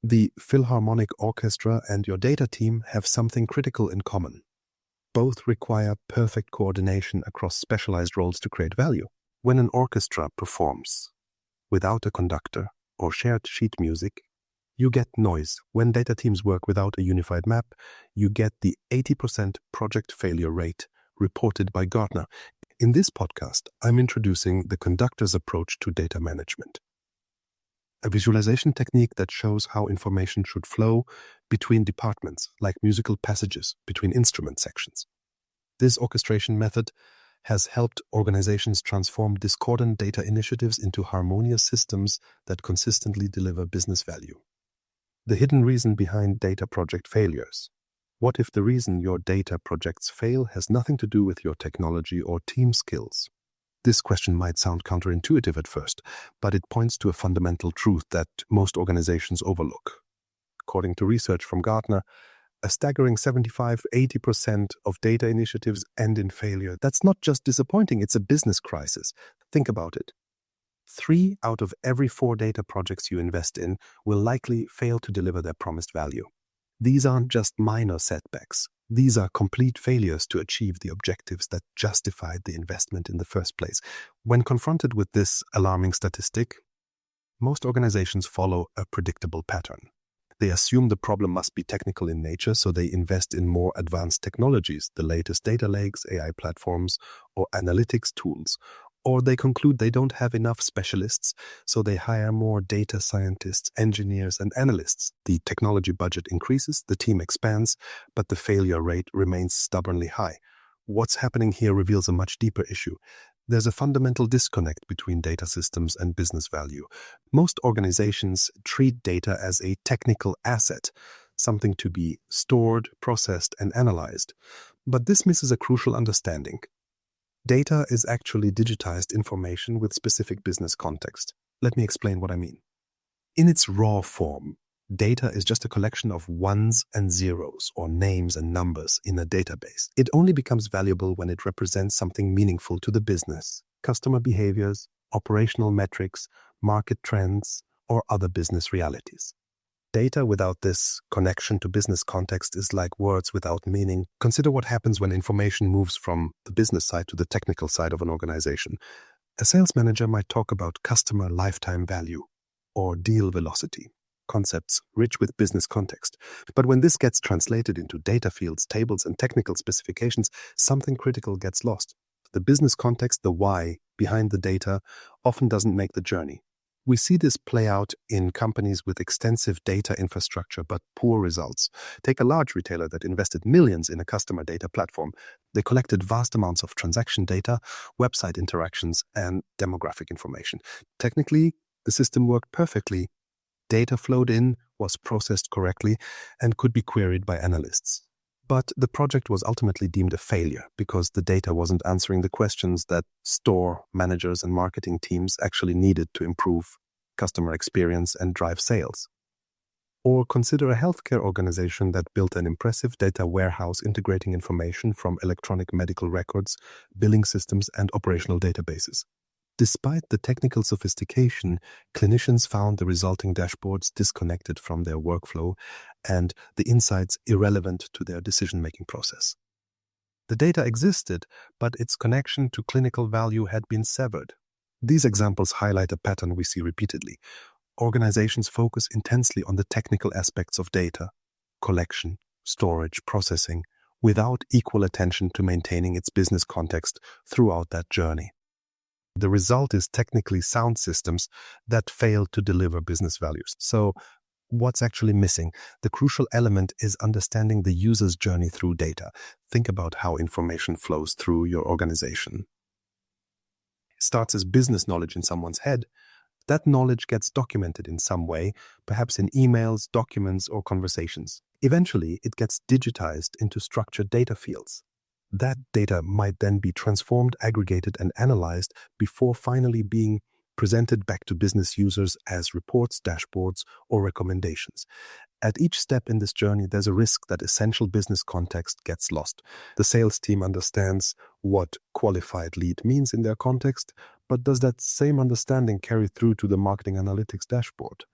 The Philharmonic Orchestra and your data team have something critical in common. Both require perfect coordination across specialized roles to create value. When an orchestra performs without a conductor or shared sheet music, you get noise. When data teams work without a unified map, you get the 80% project failure rate reported by Gartner. In this podcast, I'm introducing the conductor's approach to data management, a visualization technique that shows how information should flow between departments, like musical passages between instrument sections. This orchestration method has helped organizations transform discordant data initiatives into harmonious systems that consistently deliver business value. The hidden reason behind data project failures. What if the reason your data projects fail has nothing to do with your technology or team skills? This question might sound counterintuitive at first, but it points to a fundamental truth that most organizations overlook. According to research from Gartner, a staggering 75-80% of data initiatives end in failure. That's not just disappointing, it's a business crisis. Think about it. 3 out of every 4 data projects you invest in will likely fail to deliver their promised value. These aren't just minor setbacks. These are complete failures to achieve the objectives that justified the investment in the first place. When confronted with this alarming statistic, most organizations follow a predictable pattern. They assume the problem must be technical in nature, so they invest in more advanced technologies, the latest data lakes, AI platforms, or analytics tools. Or they conclude they don't have enough specialists, so they hire more data scientists, engineers, and analysts. The technology budget increases, the team expands, but the failure rate remains stubbornly high. What's happening here reveals a much deeper issue. There's a fundamental disconnect between data systems and business value. Most organizations treat data as a technical asset, something to be stored, processed, and analyzed. But this misses a crucial understanding. Data is actually digitized information with specific business context. Let me explain what I mean. In its raw form, data is just a collection of ones and zeros, or names and numbers in a database. It only becomes valuable when it represents something meaningful to the business: customer behaviors, operational metrics, market trends, or other business realities. Data without this connection to business context is like words without meaning. Consider what happens when information moves from the business side to the technical side of an organization. A sales manager might talk about customer lifetime value or deal velocity, concepts rich with business context. But when this gets translated into data fields, tables, and technical specifications, something critical gets lost. The business context, the why behind the data, often doesn't make the journey. We see this play out in companies with extensive data infrastructure but poor results. Take a large retailer that invested millions in a customer data platform. They collected vast amounts of transaction data, website interactions, and demographic information. Technically, the system worked perfectly. Data flowed in, was processed correctly, and could be queried by analysts. But the project was ultimately deemed a failure because the data wasn't answering the questions that store managers and marketing teams actually needed to improve customer experience and drive sales. Or consider a healthcare organization that built an impressive data warehouse integrating information from electronic medical records, billing systems, and operational databases. Despite the technical sophistication, clinicians found the resulting dashboards disconnected from their workflow and the insights irrelevant to their decision-making process. The data existed, but its connection to clinical value had been severed. These examples highlight a pattern we see repeatedly. Organizations focus intensely on the technical aspects of data, collection, storage, processing, without equal attention to maintaining its business context throughout that journey. The result is technically sound systems that fail to deliver business values. So, what's actually missing? The crucial element is understanding the user's journey through data. Think about how information flows through your organization. It starts as business knowledge in someone's head. That knowledge gets documented in some way, perhaps in emails, documents, or conversations. Eventually, it gets digitized into structured data fields. That data might then be transformed, aggregated, and analyzed before finally being presented back to business users as reports, dashboards, or recommendations. At each step in this journey, there's a risk that essential business context gets lost. The sales team understands what qualified lead means in their context, but does that same understanding carry through to the marketing analytics dashboard?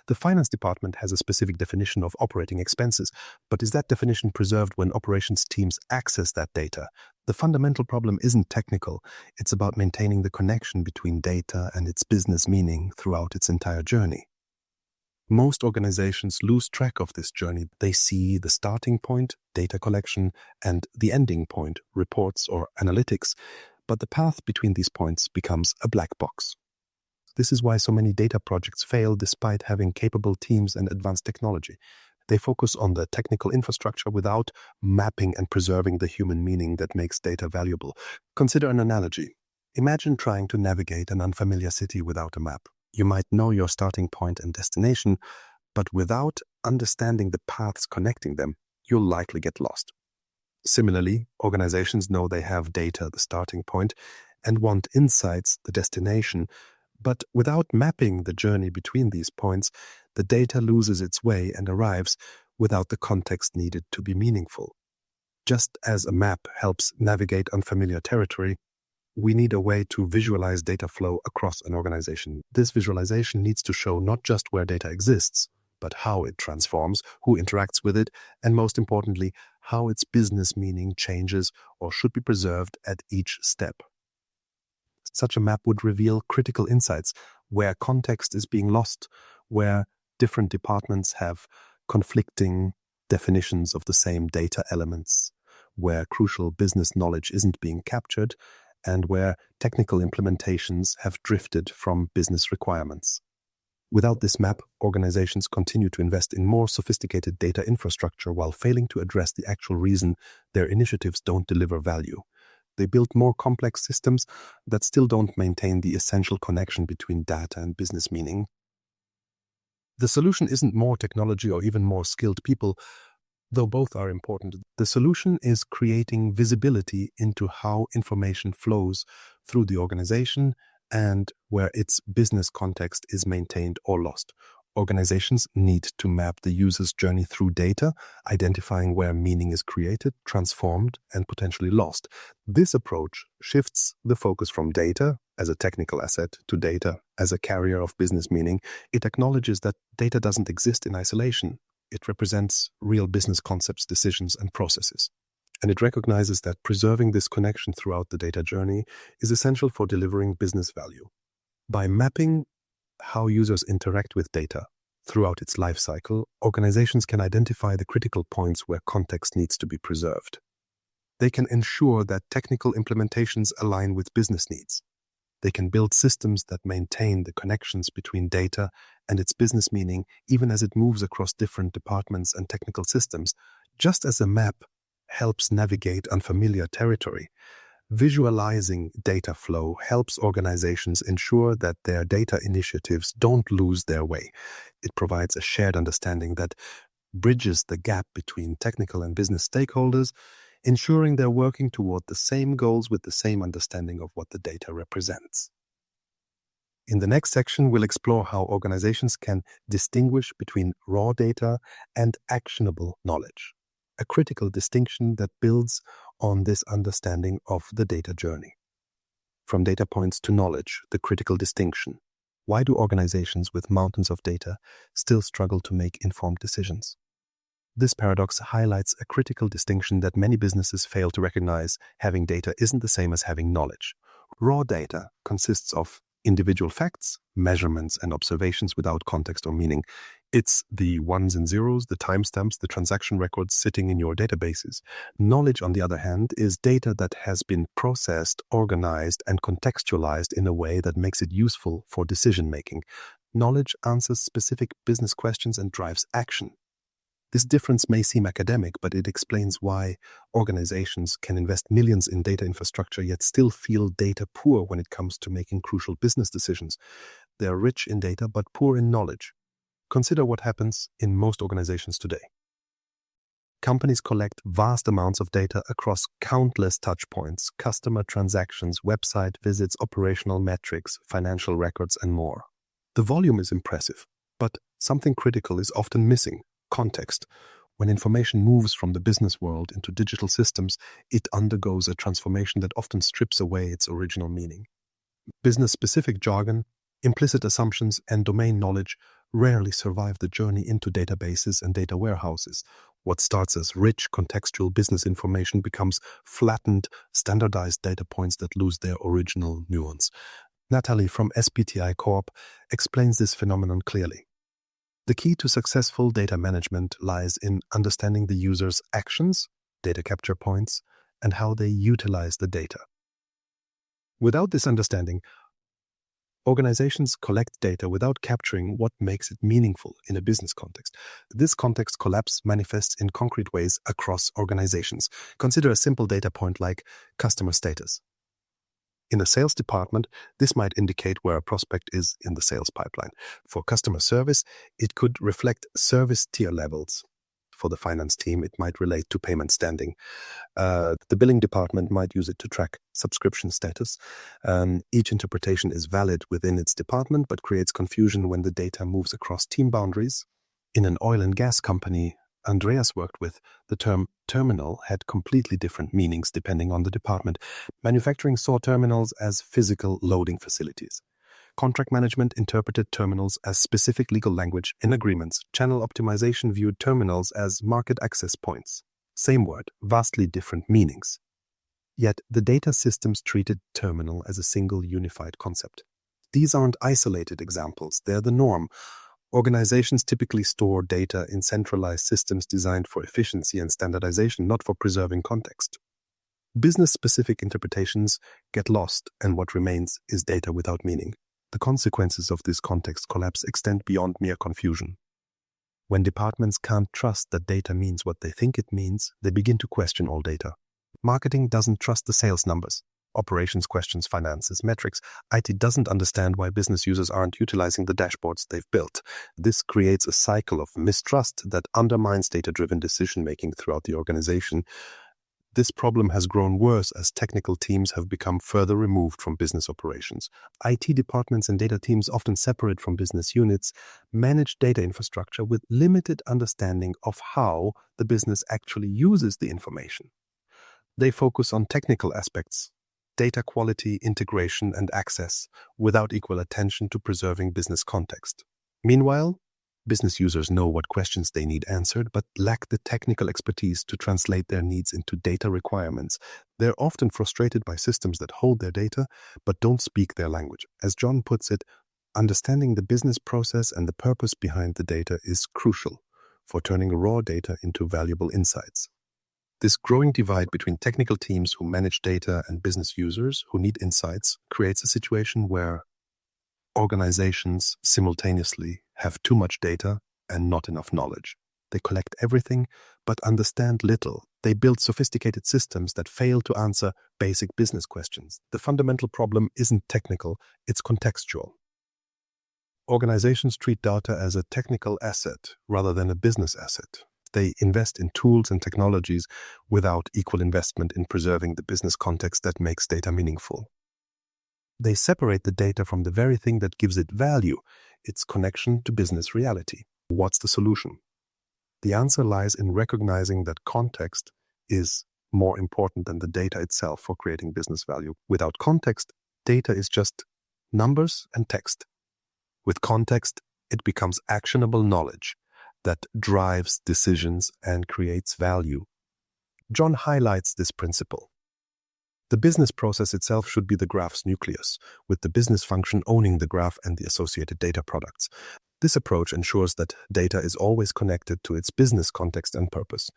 The finance department has a specific definition of operating expenses, but is that definition preserved when operations teams access that data? The fundamental problem isn't technical. It's about maintaining the connection between data and its business meaning throughout its entire journey. Most organizations lose track of this journey. They see the starting point, data collection, and the ending point, reports or analytics, but the path between these points becomes a black box. This is why so many data projects fail despite having capable teams and advanced technology. They focus on the technical infrastructure without mapping and preserving the human meaning that makes data valuable. Consider an analogy. Imagine trying to navigate an unfamiliar city without a map. You might know your starting point and destination, but without understanding the paths connecting them, you'll likely get lost. Similarly, organizations know they have data, the starting point, and want insights, the destination, but without mapping the journey between these points, the data loses its way and arrives without the context needed to be meaningful. Just as a map helps navigate unfamiliar territory, we need a way to visualize data flow across an organization. This visualization needs to show not just where data exists, but how it transforms, who interacts with it, and most importantly, how its business meaning changes or should be preserved at each step. Such a map would reveal critical insights where context is being lost, where different departments have conflicting definitions of the same data elements, where crucial business knowledge isn't being captured, and where technical implementations have drifted from business requirements. Without this map, organizations continue to invest in more sophisticated data infrastructure while failing to address the actual reason their initiatives don't deliver value. They build more complex systems that still don't maintain the essential connection between data and business meaning. The solution isn't more technology or even more skilled people, though both are important. The solution is creating visibility into how information flows through the organization and where its business context is maintained or lost. Organizations need to map the user's journey through data, identifying where meaning is created, transformed, and potentially lost. This approach shifts the focus from data as a technical asset to data as a carrier of business meaning. It acknowledges that data doesn't exist in isolation. It represents real business concepts, decisions, and processes. And it recognizes that preserving this connection throughout the data journey is essential for delivering business value. By mapping how users interact with data throughout its life cycle, organizations can identify the critical points where context needs to be preserved. They can ensure that technical implementations align with business needs. They can build systems that maintain the connections between data and its business meaning, even as it moves across different departments and technical systems. Just as a map helps navigate unfamiliar territory, visualizing data flow helps organizations ensure that their data initiatives don't lose their way. It provides a shared understanding that bridges the gap between technical and business stakeholders, ensuring they're working toward the same goals with the same understanding of what the data represents. In the next section, we'll explore how organizations can distinguish between raw data and actionable knowledge, a critical distinction that builds on this understanding of the data journey. From data points to knowledge, the critical distinction. Why do organizations with mountains of data still struggle to make informed decisions? This paradox highlights a critical distinction that many businesses fail to recognize. Having data isn't the same as having knowledge. Raw data consists of individual facts, measurements, and observations without context or meaning. It's the ones and zeros, the timestamps, the transaction records sitting in your databases. Knowledge, on the other hand, is data that has been processed, organized, and contextualized in a way that makes it useful for decision-making. Knowledge answers specific business questions and drives action. This difference may seem academic, but it explains why organizations can invest millions in data infrastructure yet still feel data poor when it comes to making crucial business decisions. They are rich in data but poor in knowledge. Consider what happens in most organizations today. Companies collect vast amounts of data across countless touchpoints, customer transactions, website visits, operational metrics, financial records, and more. The volume is impressive, but something critical is often missing: context. When information moves from the business world into digital systems, it undergoes a transformation that often strips away its original meaning. Business-specific jargon, implicit assumptions, and domain knowledge rarely survive the journey into databases and data warehouses. What starts as rich, contextual business information becomes flattened, standardized data points that lose their original nuance. Natalie from SPTI Corp explains this phenomenon clearly. The key to successful data management lies in understanding the user's actions, data capture points, and how they utilize the data. Without this understanding, organizations collect data without capturing what makes it meaningful in a business context. This context collapse manifests in concrete ways across organizations. Consider a simple data point like customer status. In a sales department, this might indicate where a prospect is in the sales pipeline. For customer service, it could reflect service tier levels. For the finance team, it might relate to payment standing. The billing department might use it to track subscription status. Each interpretation is valid within its department, but creates confusion when the data moves across team boundaries. In an oil and gas company Andreas worked with, the term terminal had completely different meanings depending on the department. Manufacturing saw terminals as physical loading facilities. Contract management interpreted terminals as specific legal language in agreements. Channel optimization viewed terminals as market access points. Same word, vastly different meanings. Yet the data systems treated terminal as a single unified concept. These aren't isolated examples, they're the norm. Organizations typically store data in centralized systems designed for efficiency and standardization, not for preserving context. Business-specific interpretations get lost, and what remains is data without meaning. The consequences of this context collapse extend beyond mere confusion. When departments can't trust that data means what they think it means, they begin to question all data. Marketing doesn't trust the sales numbers. Operations questions finances, metrics. IT doesn't understand why business users aren't utilizing the dashboards they've built. This creates a cycle of mistrust that undermines data-driven decision-making throughout the organization. This problem has grown worse as technical teams have become further removed from business operations. IT departments and data teams, often separate from business units, manage data infrastructure with limited understanding of how the business actually uses the information. They focus on technical aspects, data quality, integration, and access, without equal attention to preserving business context. Meanwhile, business users know what questions they need answered, but lack the technical expertise to translate their needs into data requirements. They're often frustrated by systems that hold their data, but don't speak their language. As John puts it, understanding the business process and the purpose behind the data is crucial for turning raw data into valuable insights. This growing divide between technical teams who manage data and business users who need insights creates a situation where organizations simultaneously have too much data and not enough knowledge. They collect everything but understand little. They build sophisticated systems that fail to answer basic business questions. The fundamental problem isn't technical, it's contextual. Organizations treat data as a technical asset rather than a business asset. They invest in tools and technologies without equal investment in preserving the business context that makes data meaningful. They separate the data from the very thing that gives it value, its connection to business reality. What's the solution? The answer lies in recognizing that context is more important than the data itself for creating business value. Without context, data is just numbers and text. With context, it becomes actionable knowledge that drives decisions and creates value. John highlights this principle. The business process itself should be the graph's nucleus, with the business function owning the graph and the associated data products. This approach ensures that data is always connected to its business context and purpose.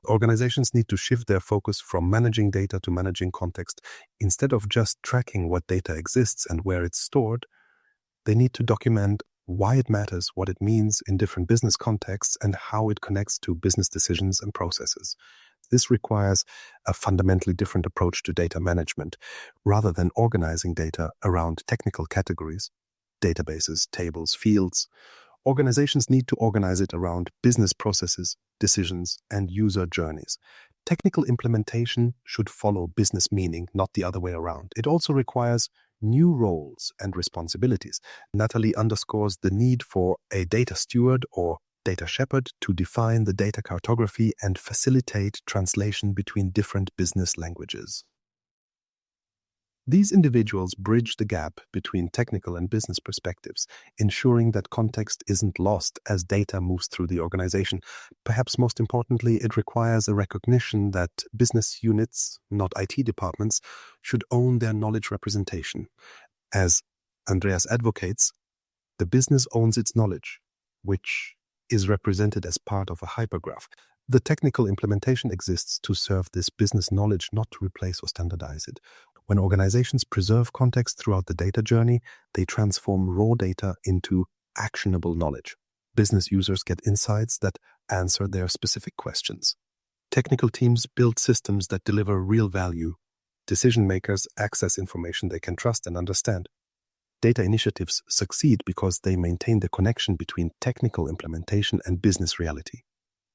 Organizations need to shift their focus from managing data to managing context. Instead of just tracking what data exists and where it's stored, they need to document why it matters, what it means in different business contexts, and how it connects to business decisions and processes. This requires a fundamentally different approach to data management. Rather than organizing data around technical categories, databases, tables, fields, organizations need to organize it around business processes, decisions, and user journeys. Technical implementation should follow business meaning, not the other way around. It also requires new roles and responsibilities. Natalie underscores the need for a data steward or data shepherd to define the data cartography and facilitate translation between different business languages. These individuals bridge the gap between technical and business perspectives, ensuring that context isn't lost as data moves through the organization. Perhaps most importantly, it requires a recognition that business units, not IT departments, should own their knowledge representation. As Andreas advocates, the business owns its knowledge, which is represented as part of a hypergraph. The technical implementation exists to serve this business knowledge, not to replace or standardize it. When organizations preserve context throughout the data journey, they transform raw data into actionable knowledge. Business users get insights that answer their specific questions. Technical teams build systems that deliver real value. Decision makers access information they can trust and understand. Data initiatives succeed because they maintain the connection between technical implementation and business reality.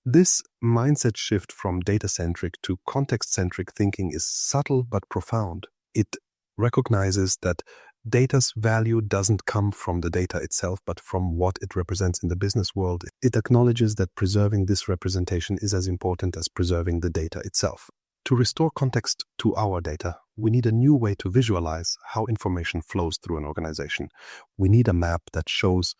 This mindset shift from data-centric to context-centric thinking is subtle but profound. It recognizes that data's value doesn't come from the data itself, but from what it represents in the business world. It acknowledges that preserving this representation is as important as preserving the data itself. To restore context to our data, we need a new way to visualize how information flows through an organization. We need a map that shows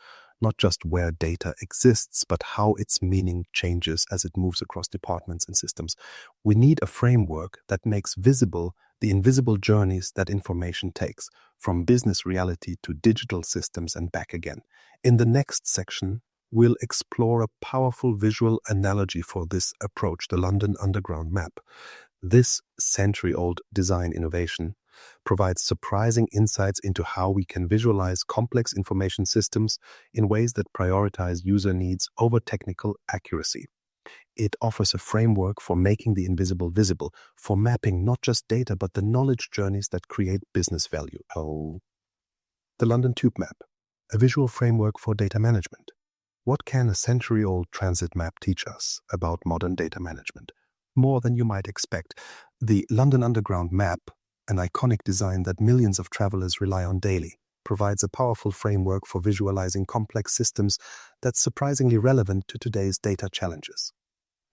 not just where data exists, but how its meaning changes as it moves across departments and systems. We need a framework that makes visible the invisible journeys that information takes, from business reality to digital systems and back again. In the next section, we'll explore a powerful visual analogy for this approach, the London Underground map. This century-old design innovation provides surprising insights into how we can visualize complex information systems in ways that prioritize user needs over technical accuracy. It offers a framework for making the invisible visible, for mapping not just data but the knowledge journeys that create business value. The London Tube Map, a visual framework for data management. What can a century-old transit map teach us about modern data management? More than you might expect. The London Underground map, an iconic design that millions of travelers rely on daily, provides a powerful framework for visualizing complex systems that's surprisingly relevant to today's data challenges.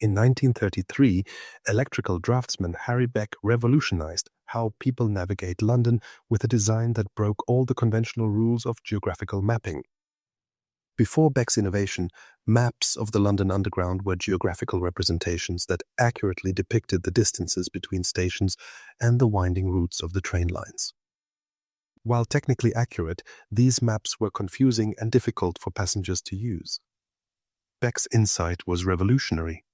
In 1933, electrical draftsman Harry Beck revolutionized how people navigate London with a design that broke all the conventional rules of geographical mapping. Before Beck's innovation, maps of the London Underground were geographical representations that accurately depicted the distances between stations and the winding routes of the train lines. While technically accurate, these maps were confusing and difficult for passengers to use. Beck's insight was revolutionary.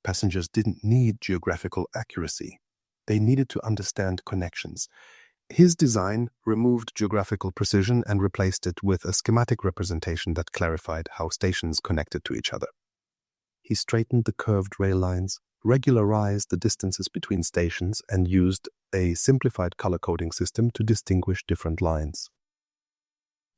Passengers didn't need geographical accuracy. They needed to understand connections. His design removed geographical precision and replaced it with a schematic representation that clarified how stations connected to each other. He straightened the curved rail lines, regularized the distances between stations, and used a simplified color coding system to distinguish different lines.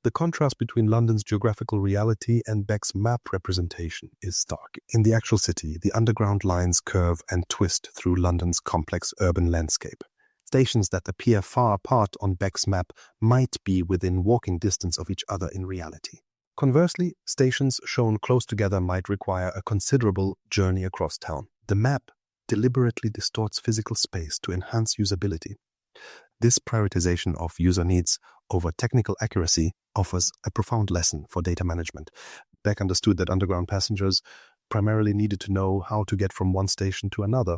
The contrast between London's geographical reality and Beck's map representation is stark. In the actual city, the underground lines curve and twist through London's complex urban landscape. Stations that appear far apart on Beck's map might be within walking distance of each other in reality. Conversely, stations shown close together might require a considerable journey across town. The map deliberately distorts physical space to enhance usability. This prioritization of user needs over technical accuracy offers a profound lesson for data management. Beck understood that underground passengers primarily needed to know how to get from one station to another,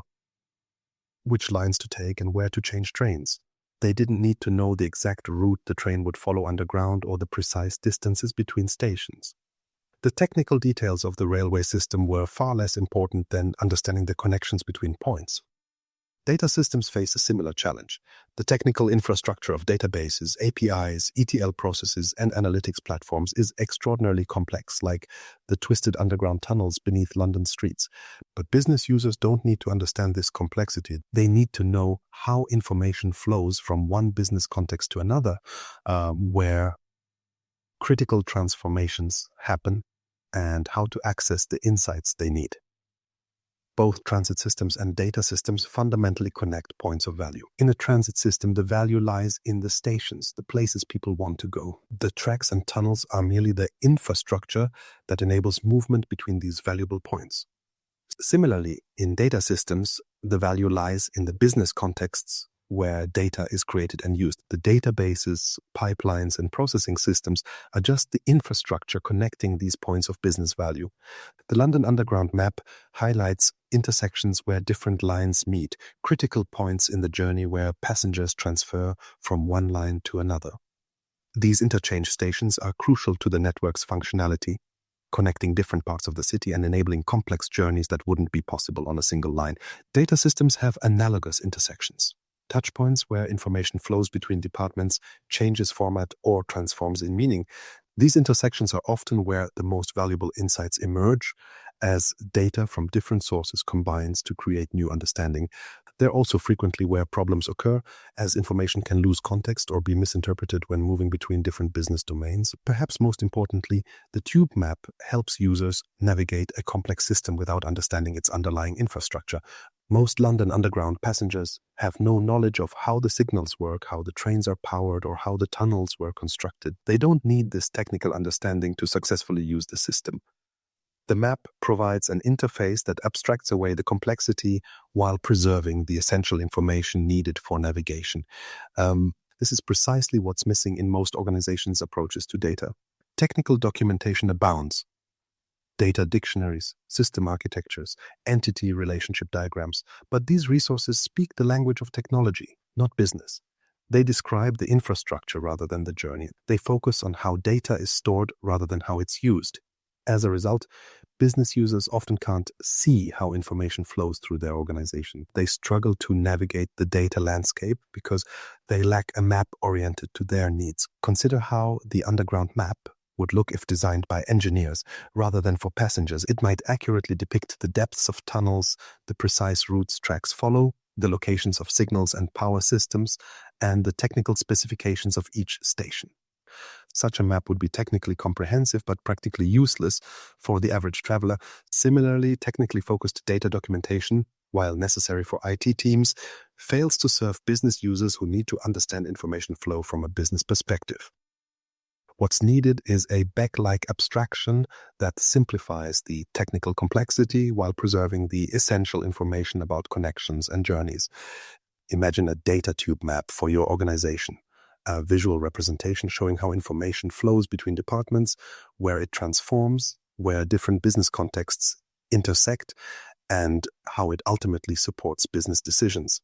which lines to take and where to change trains. They didn't need to know the exact route the train would follow underground or the precise distances between stations. The technical details of the railway system were far less important than understanding the connections between points. Data systems face a similar challenge. The technical infrastructure of databases, APIs, ETL processes, and analytics platforms is extraordinarily complex, like the twisted underground tunnels beneath London streets. But business users don't need to understand this complexity. They need to know how information flows from one business context to another, where critical transformations happen, and how to access the insights they need. Both transit systems and data systems fundamentally connect points of value. In a transit system, the value lies in the stations, the places people want to go. The tracks and tunnels are merely the infrastructure that enables movement between these valuable points. Similarly, in data systems, the value lies in the business contexts where data is created and used. The databases, pipelines, and processing systems are just the infrastructure connecting these points of business value. The London Underground map highlights intersections where different lines meet, critical points in the journey where passengers transfer from one line to another. These interchange stations are crucial to the network's functionality, connecting different parts of the city and enabling complex journeys that wouldn't be possible on a single line. Data systems have analogous intersections, touchpoints where information flows between departments, changes format, or transforms in meaning. These intersections are often where the most valuable insights emerge as data from different sources combines to create new understanding. They're also frequently where problems occur, as information can lose context or be misinterpreted when moving between different business domains. Perhaps most importantly, the tube map helps users navigate a complex system without understanding its underlying infrastructure. Most London Underground passengers have no knowledge of how the signals work, how the trains are powered, or how the tunnels were constructed. They don't need this technical understanding to successfully use the system. The map provides an interface that abstracts away the complexity while preserving the essential information needed for navigation. This is precisely what's missing in most organizations' approaches to data. Technical documentation abounds. Data dictionaries, system architectures, entity relationship diagrams. But these resources speak the language of technology, not business. They describe the infrastructure rather than the journey. They focus on how data is stored rather than how it's used. As a result, business users often can't see how information flows through their organization. They struggle to navigate the data landscape because they lack a map oriented to their needs. Consider how the underground map would look if designed by engineers rather than for passengers. It might accurately depict the depths of tunnels, the precise routes tracks follow, the locations of signals and power systems, and the technical specifications of each station. Such a map would be technically comprehensive but practically useless for the average traveler. Similarly, technically focused data documentation, while necessary for IT teams, fails to serve business users who need to understand information flow from a business perspective. What's needed is a back-like abstraction that simplifies the technical complexity while preserving the essential information about connections and journeys. Imagine a data tube map for your organization. A visual representation showing how information flows between departments, where it transforms, where different business contexts intersect, and how it ultimately supports business decisions.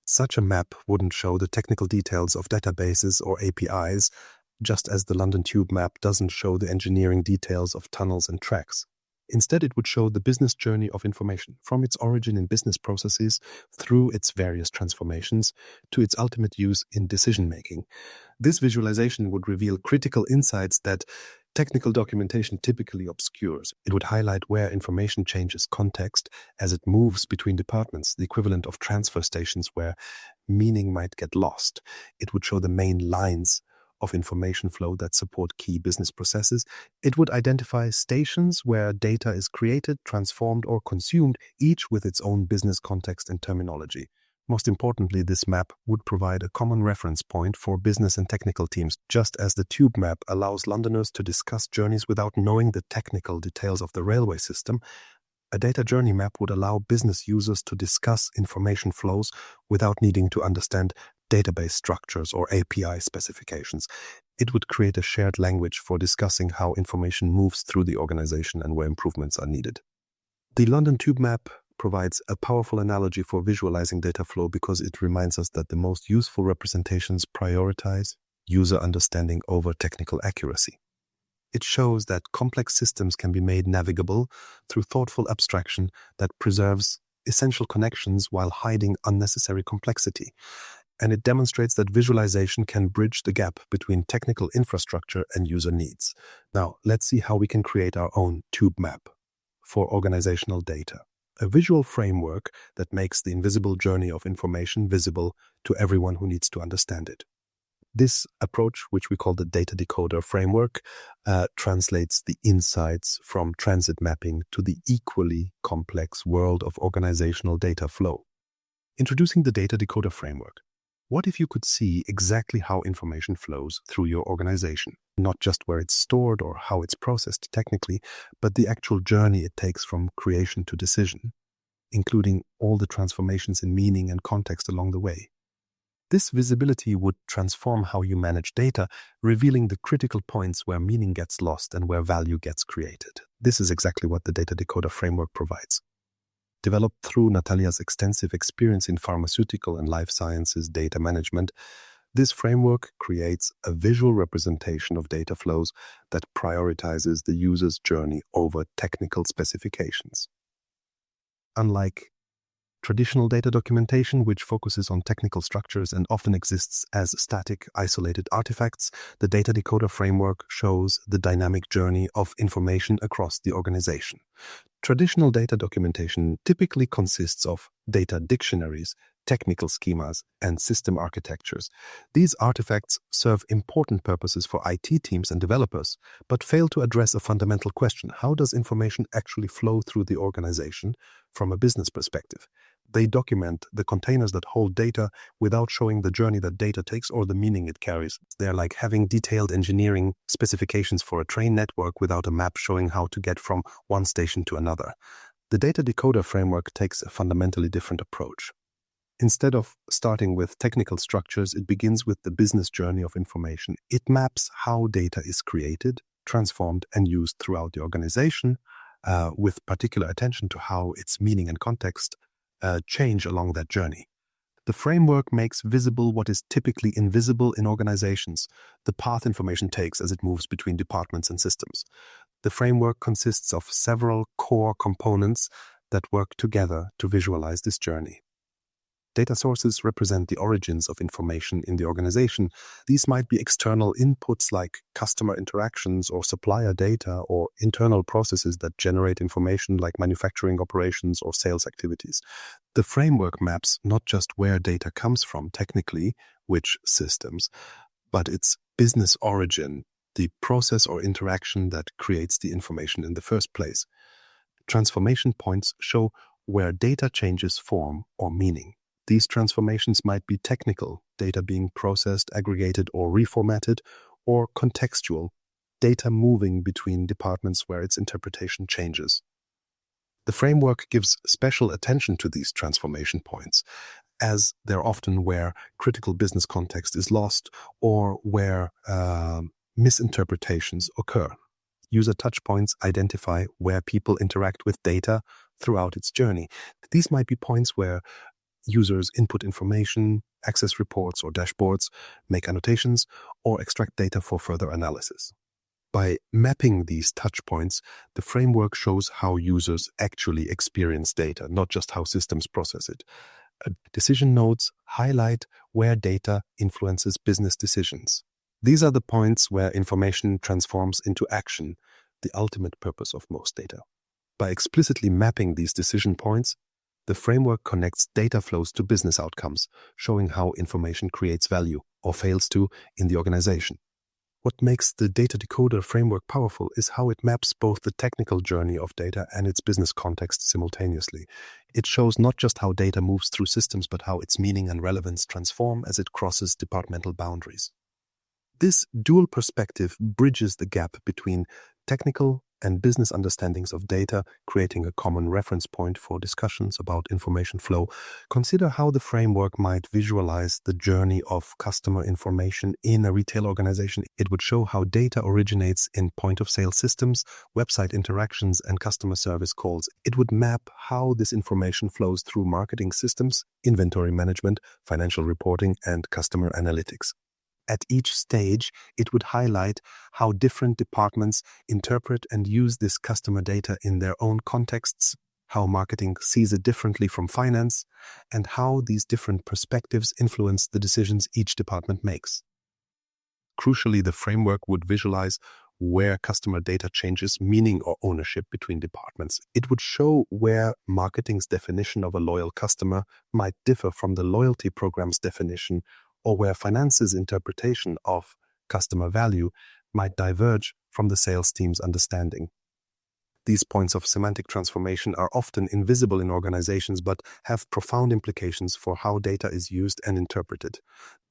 Such a map wouldn't show the technical details of databases or APIs, just as the London Tube map doesn't show the engineering details of tunnels and tracks. Instead, it would show the business journey of information, from its origin in business processes through its various transformations to its ultimate use in decision-making. This visualization would reveal critical insights that technical documentation typically obscures. It would highlight where information changes context as it moves between departments, the equivalent of transfer stations where meaning might get lost. It would show the main lines of information flow that support key business processes. It would identify stations where data is created, transformed, or consumed, each with its own business context and terminology. Most importantly, this map would provide a common reference point for business and technical teams, just as the tube map allows Londoners to discuss journeys without knowing the technical details of the railway system. A data journey map would allow business users to discuss information flows without needing to understand database structures or API specifications. It would create a shared language for discussing how information moves through the organization and where improvements are needed. The London Tube Map provides a powerful analogy for visualizing data flow because it reminds us that the most useful representations prioritize user understanding over technical accuracy. It shows that complex systems can be made navigable through thoughtful abstraction that preserves essential connections while hiding unnecessary complexity. And it demonstrates that visualization can bridge the gap between technical infrastructure and user needs. Now, let's see how we can create our own tube map for organizational data. A visual framework that makes the invisible journey of information visible to everyone who needs to understand it. This approach, which we call the data decoder framework, translates the insights from transit mapping to the equally complex world of organizational data flow. Introducing the data decoder framework. What if you could see exactly how information flows through your organization? Not just where it's stored or how it's processed technically, but the actual journey it takes from creation to decision, including all the transformations in meaning and context along the way. This visibility would transform how you manage data, revealing the critical points where meaning gets lost and where value gets created. This is exactly what the Data Decoder framework provides. Developed through Natalia's extensive experience in pharmaceutical and life sciences data management, this framework creates a visual representation of data flows that prioritizes the user's journey over technical specifications. Unlike traditional data documentation, which focuses on technical structures and often exists as static, isolated artifacts, the Data Decoder framework shows the dynamic journey of information across the organization. Traditional data documentation typically consists of data dictionaries, technical schemas, and system architectures. These artifacts serve important purposes for IT teams and developers, but fail to address a fundamental question: how does information actually flow through the organization from a business perspective? They document the containers that hold data without showing the journey that data takes or the meaning it carries. They're like having detailed engineering specifications for a train network without a map showing how to get from one station to another. The Data Decoder framework takes a fundamentally different approach. Instead of starting with technical structures, it begins with the business journey of information. It maps how data is created, transformed, and used throughout the organization, with particular attention to how its meaning and context change along that journey. The framework makes visible what is typically invisible in organizations, the path information takes as it moves between departments and systems. The framework consists of several core components that work together to visualize this journey. Data sources represent the origins of information in the organization. These might be external inputs like customer interactions or supplier data, or internal processes that generate information like manufacturing operations or sales activities. The framework maps not just where data comes from technically, which systems, but its business origin, the process or interaction that creates the information in the first place. Transformation points show where data changes form or meaning. These transformations might be technical, data being processed, aggregated, or reformatted, or contextual, data moving between departments where its interpretation changes. The framework gives special attention to these transformation points, as they're often where critical business context is lost or where misinterpretations occur. User touchpoints identify where people interact with data throughout its journey. These might be points where users input information, access reports or dashboards, make annotations, or extract data for further analysis. By mapping these touchpoints, the framework shows how users actually experience data, not just how systems process it. Decision nodes highlight where data influences business decisions. These are the points where information transforms into action, the ultimate purpose of most data. By explicitly mapping these decision points, the framework connects data flows to business outcomes, showing how information creates value, or fails to, in the organization. What makes the Data Decoder framework powerful is how it maps both the technical journey of data and its business context simultaneously. It shows not just how data moves through systems, but how its meaning and relevance transform as it crosses departmental boundaries. This dual perspective bridges the gap between technical and business understandings of data, creating a common reference point for discussions about information flow. Consider how the framework might visualize the journey of customer information in a retail organization. It would show how data originates in point-of-sale systems, website interactions, and customer service calls. It would map how this information flows through marketing systems, inventory management, financial reporting, and customer analytics. At each stage, it would highlight how different departments interpret and use this customer data in their own contexts, how marketing sees it differently from finance, and how these different perspectives influence the decisions each department makes. Crucially, the framework would visualize where customer data changes meaning or ownership between departments. It would show where marketing's definition of a loyal customer might differ from the loyalty program's definition, or where finance's interpretation of customer value might diverge from the sales team's understanding. These points of semantic transformation are often invisible in organizations but have profound implications for how data is used and interpreted.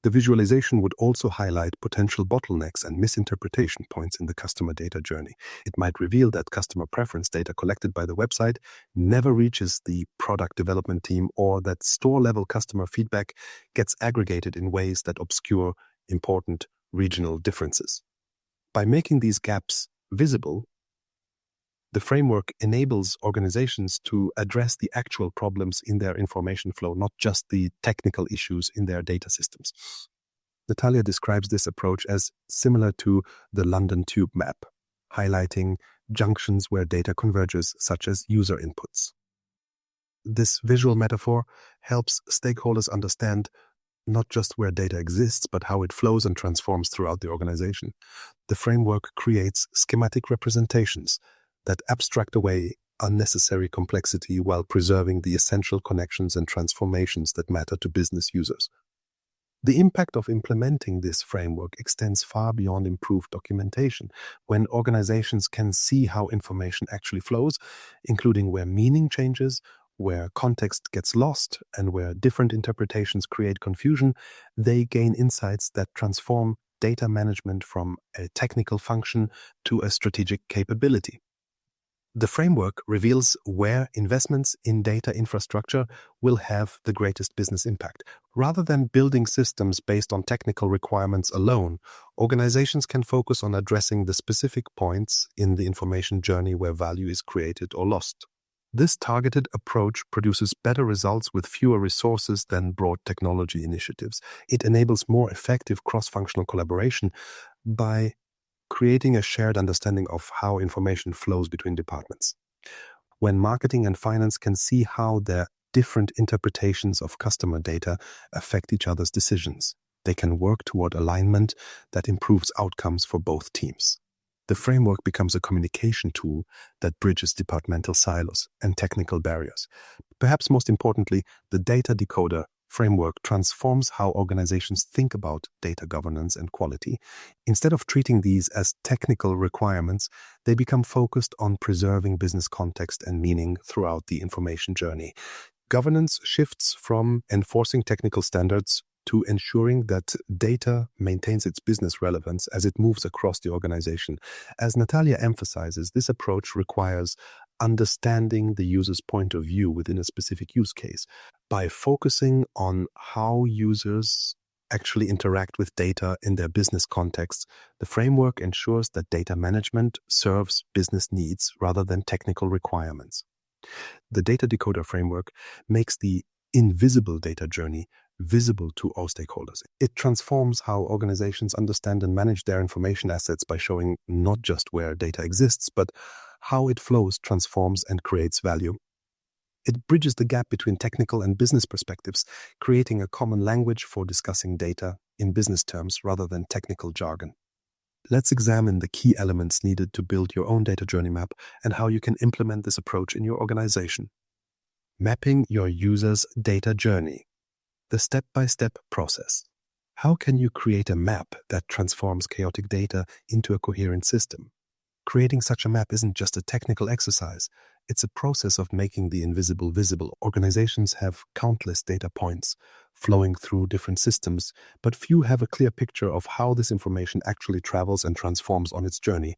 The visualization would also highlight potential bottlenecks and misinterpretation points in the customer data journey. It might reveal that customer preference data collected by the website never reaches the product development team, or that store-level customer feedback gets aggregated in ways that obscure important regional differences. By making these gaps visible, the framework enables organizations to address the actual problems in their information flow, not just the technical issues in their data systems. Natalia describes this approach as similar to the London Tube map, highlighting junctions where data converges, such as user inputs. This visual metaphor helps stakeholders understand not just where data exists, but how it flows and transforms throughout the organization. The framework creates schematic representations that abstract away unnecessary complexity while preserving the essential connections and transformations that matter to business users. The impact of implementing this framework extends far beyond improved documentation. When organizations can see how information actually flows, including where meaning changes, where context gets lost, and where different interpretations create confusion, they gain insights that transform data management from a technical function to a strategic capability. The framework reveals where investments in data infrastructure will have the greatest business impact. Rather than building systems based on technical requirements alone, organizations can focus on addressing the specific points in the information journey where value is created or lost. This targeted approach produces better results with fewer resources than broad technology initiatives. It enables more effective cross-functional collaboration by creating a shared understanding of how information flows between departments. When marketing and finance can see how their different interpretations of customer data affect each other's decisions, they can work toward alignment that improves outcomes for both teams. The framework becomes a communication tool that bridges departmental silos and technical barriers. Perhaps most importantly, the data decoder framework transforms how organizations think about data governance and quality. Instead of treating these as technical requirements, they become focused on preserving business context and meaning throughout the information journey. Governance shifts from enforcing technical standards to ensuring that data maintains its business relevance as it moves across the organization. As Natalia emphasizes, this approach requires understanding the user's point of view within a specific use case. By focusing on how users actually interact with data in their business context, the framework ensures that data management serves business needs rather than technical requirements. The data decoder framework makes the invisible data journey visible to all stakeholders. It transforms how organizations understand and manage their information assets by showing not just where data exists, but how it flows, transforms, and creates value. It bridges the gap between technical and business perspectives, creating a common language for discussing data in business terms rather than technical jargon. Let's examine the key elements needed to build your own data journey map and how you can implement this approach in your organization. Mapping your user's data journey. The step-by-step process. How can you create a map that transforms chaotic data into a coherent system? Creating such a map isn't just a technical exercise. It's a process of making the invisible visible. Organizations have countless data points flowing through different systems, but few have a clear picture of how this information actually travels and transforms on its journey.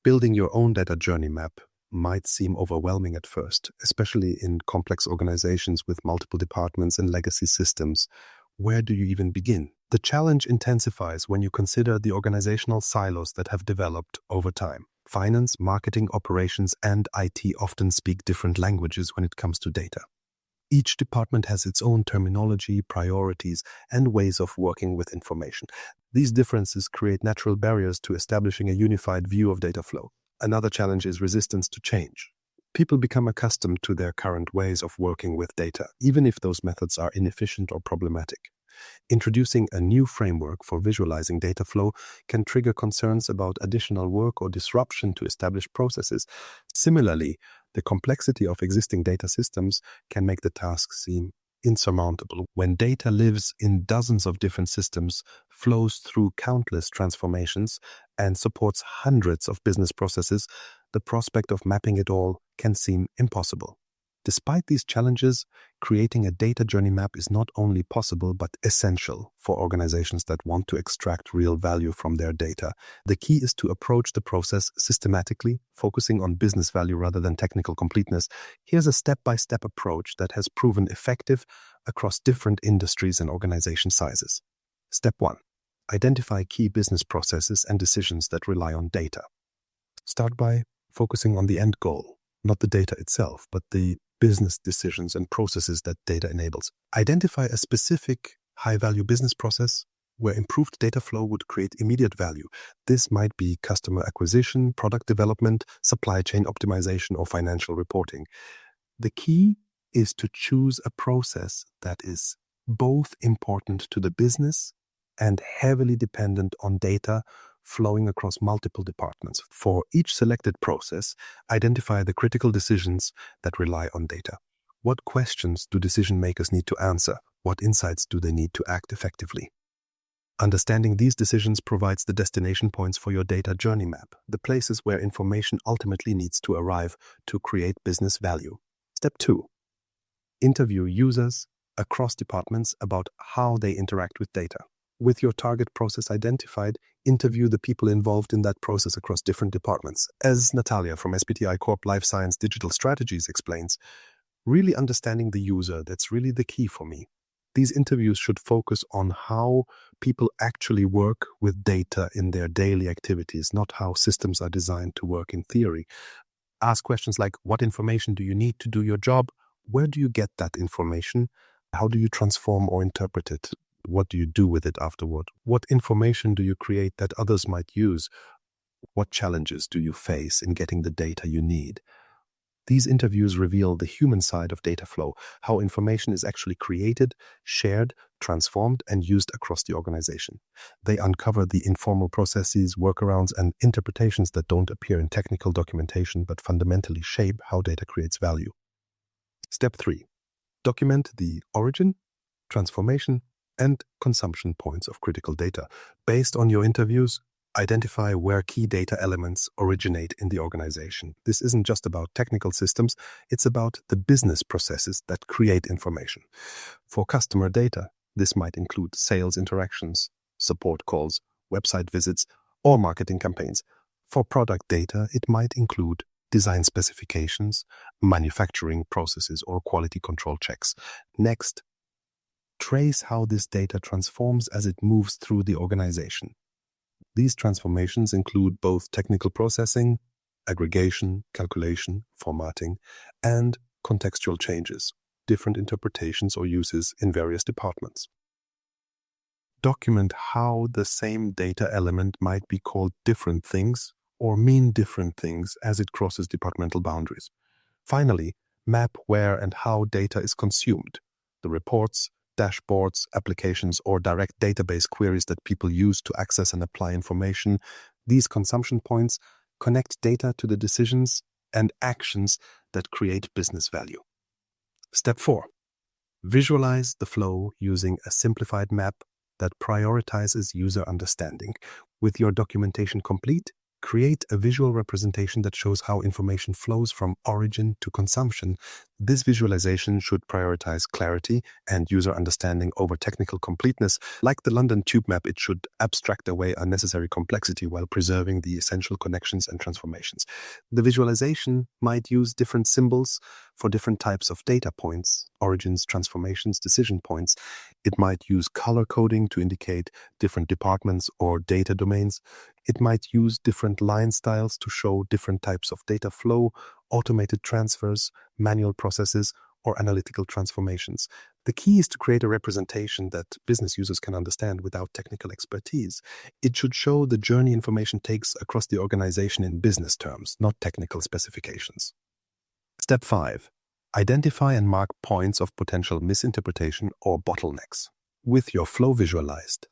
Building your own data journey map might seem overwhelming at first, especially in complex organizations with multiple departments and legacy systems. Where do you even begin? The challenge intensifies when you consider the organizational silos that have developed over time. Finance, marketing, operations, and IT often speak different languages when it comes to data. Each department has its own terminology, priorities, and ways of working with information. These differences create natural barriers to establishing a unified view of data flow. Another challenge is resistance to change. People become accustomed to their current ways of working with data, even if those methods are inefficient or problematic. Introducing a new framework for visualizing data flow can trigger concerns about additional work or disruption to established processes. Similarly, the complexity of existing data systems can make the task seem insurmountable. When data lives in dozens of different systems, flows through countless transformations, and supports hundreds of business processes, the prospect of mapping it all can seem impossible. Despite these challenges, creating a data journey map is not only possible but essential for organizations that want to extract real value from their data. The key is to approach the process systematically, focusing on business value rather than technical completeness. Here's a step-by-step approach that has proven effective across different industries and organization sizes. Step 1. Identify key business processes and decisions that rely on data. Start by focusing on the end goal, not the data itself, but the business decisions and processes that data enables. Identify a specific high-value business process where improved data flow would create immediate value. This might be customer acquisition, product development, supply chain optimization, or financial reporting. The key is to choose a process that is both important to the business and heavily dependent on data flowing across multiple departments. For each selected process, identify the critical decisions that rely on data. What questions do decision makers need to answer? What insights do they need to act effectively? Understanding these decisions provides the destination points for your data journey map, the places where information ultimately needs to arrive to create business value. Step 2. Interview users across departments about how they interact with data. With your target process identified, interview the people involved in that process across different departments. As Natalia from SBTI Corp Life Science Digital Strategies explains, really understanding the user, that's really the key for me. These interviews should focus on how people actually work with data in their daily activities, not how systems are designed to work in theory. Ask questions like, what information do you need to do your job? Where do you get that information? How do you transform or interpret it? What do you do with it afterward? What information do you create that others might use? What challenges do you face in getting the data you need? These interviews reveal the human side of data flow, how information is actually created, shared, transformed, and used across the organization. They uncover the informal processes, workarounds, and interpretations that don't appear in technical documentation but fundamentally shape how data creates value. Step 3. Document the origin, transformation, and consumption points of critical data. Based on your interviews, identify where key data elements originate in the organization. This isn't just about technical systems, it's about the business processes that create information. For customer data, this might include sales interactions, support calls, website visits, or marketing campaigns. For product data, it might include design specifications, manufacturing processes, or quality control checks. Next, trace how this data transforms as it moves through the organization. These transformations include both technical processing, aggregation, calculation, formatting, and contextual changes, different interpretations or uses in various departments. Document how the same data element might be called different things or mean different things as it crosses departmental boundaries. Finally, map where and how data is consumed. The reports, dashboards, applications, or direct database queries that people use to access and apply information. These consumption points connect data to the decisions and actions that create business value. Step 4. Visualize the flow using a simplified map that prioritizes user understanding. With your documentation complete, create a visual representation that shows how information flows from origin to consumption. This visualization should prioritize clarity and user understanding over technical completeness. Like the London Tube map, it should abstract away unnecessary complexity while preserving the essential connections and transformations. The visualization might use different symbols for different types of data points, origins, transformations, decision points. It might use color coding to indicate different departments or data domains. It might use different line styles to show different types of data flow, automated transfers, manual processes, or analytical transformations. The key is to create a representation that business users can understand without technical expertise. It should show the journey information takes across the organization in business terms, not technical specifications. Step 5. Identify and mark points of potential misinterpretation or bottlenecks. With your flow visualized,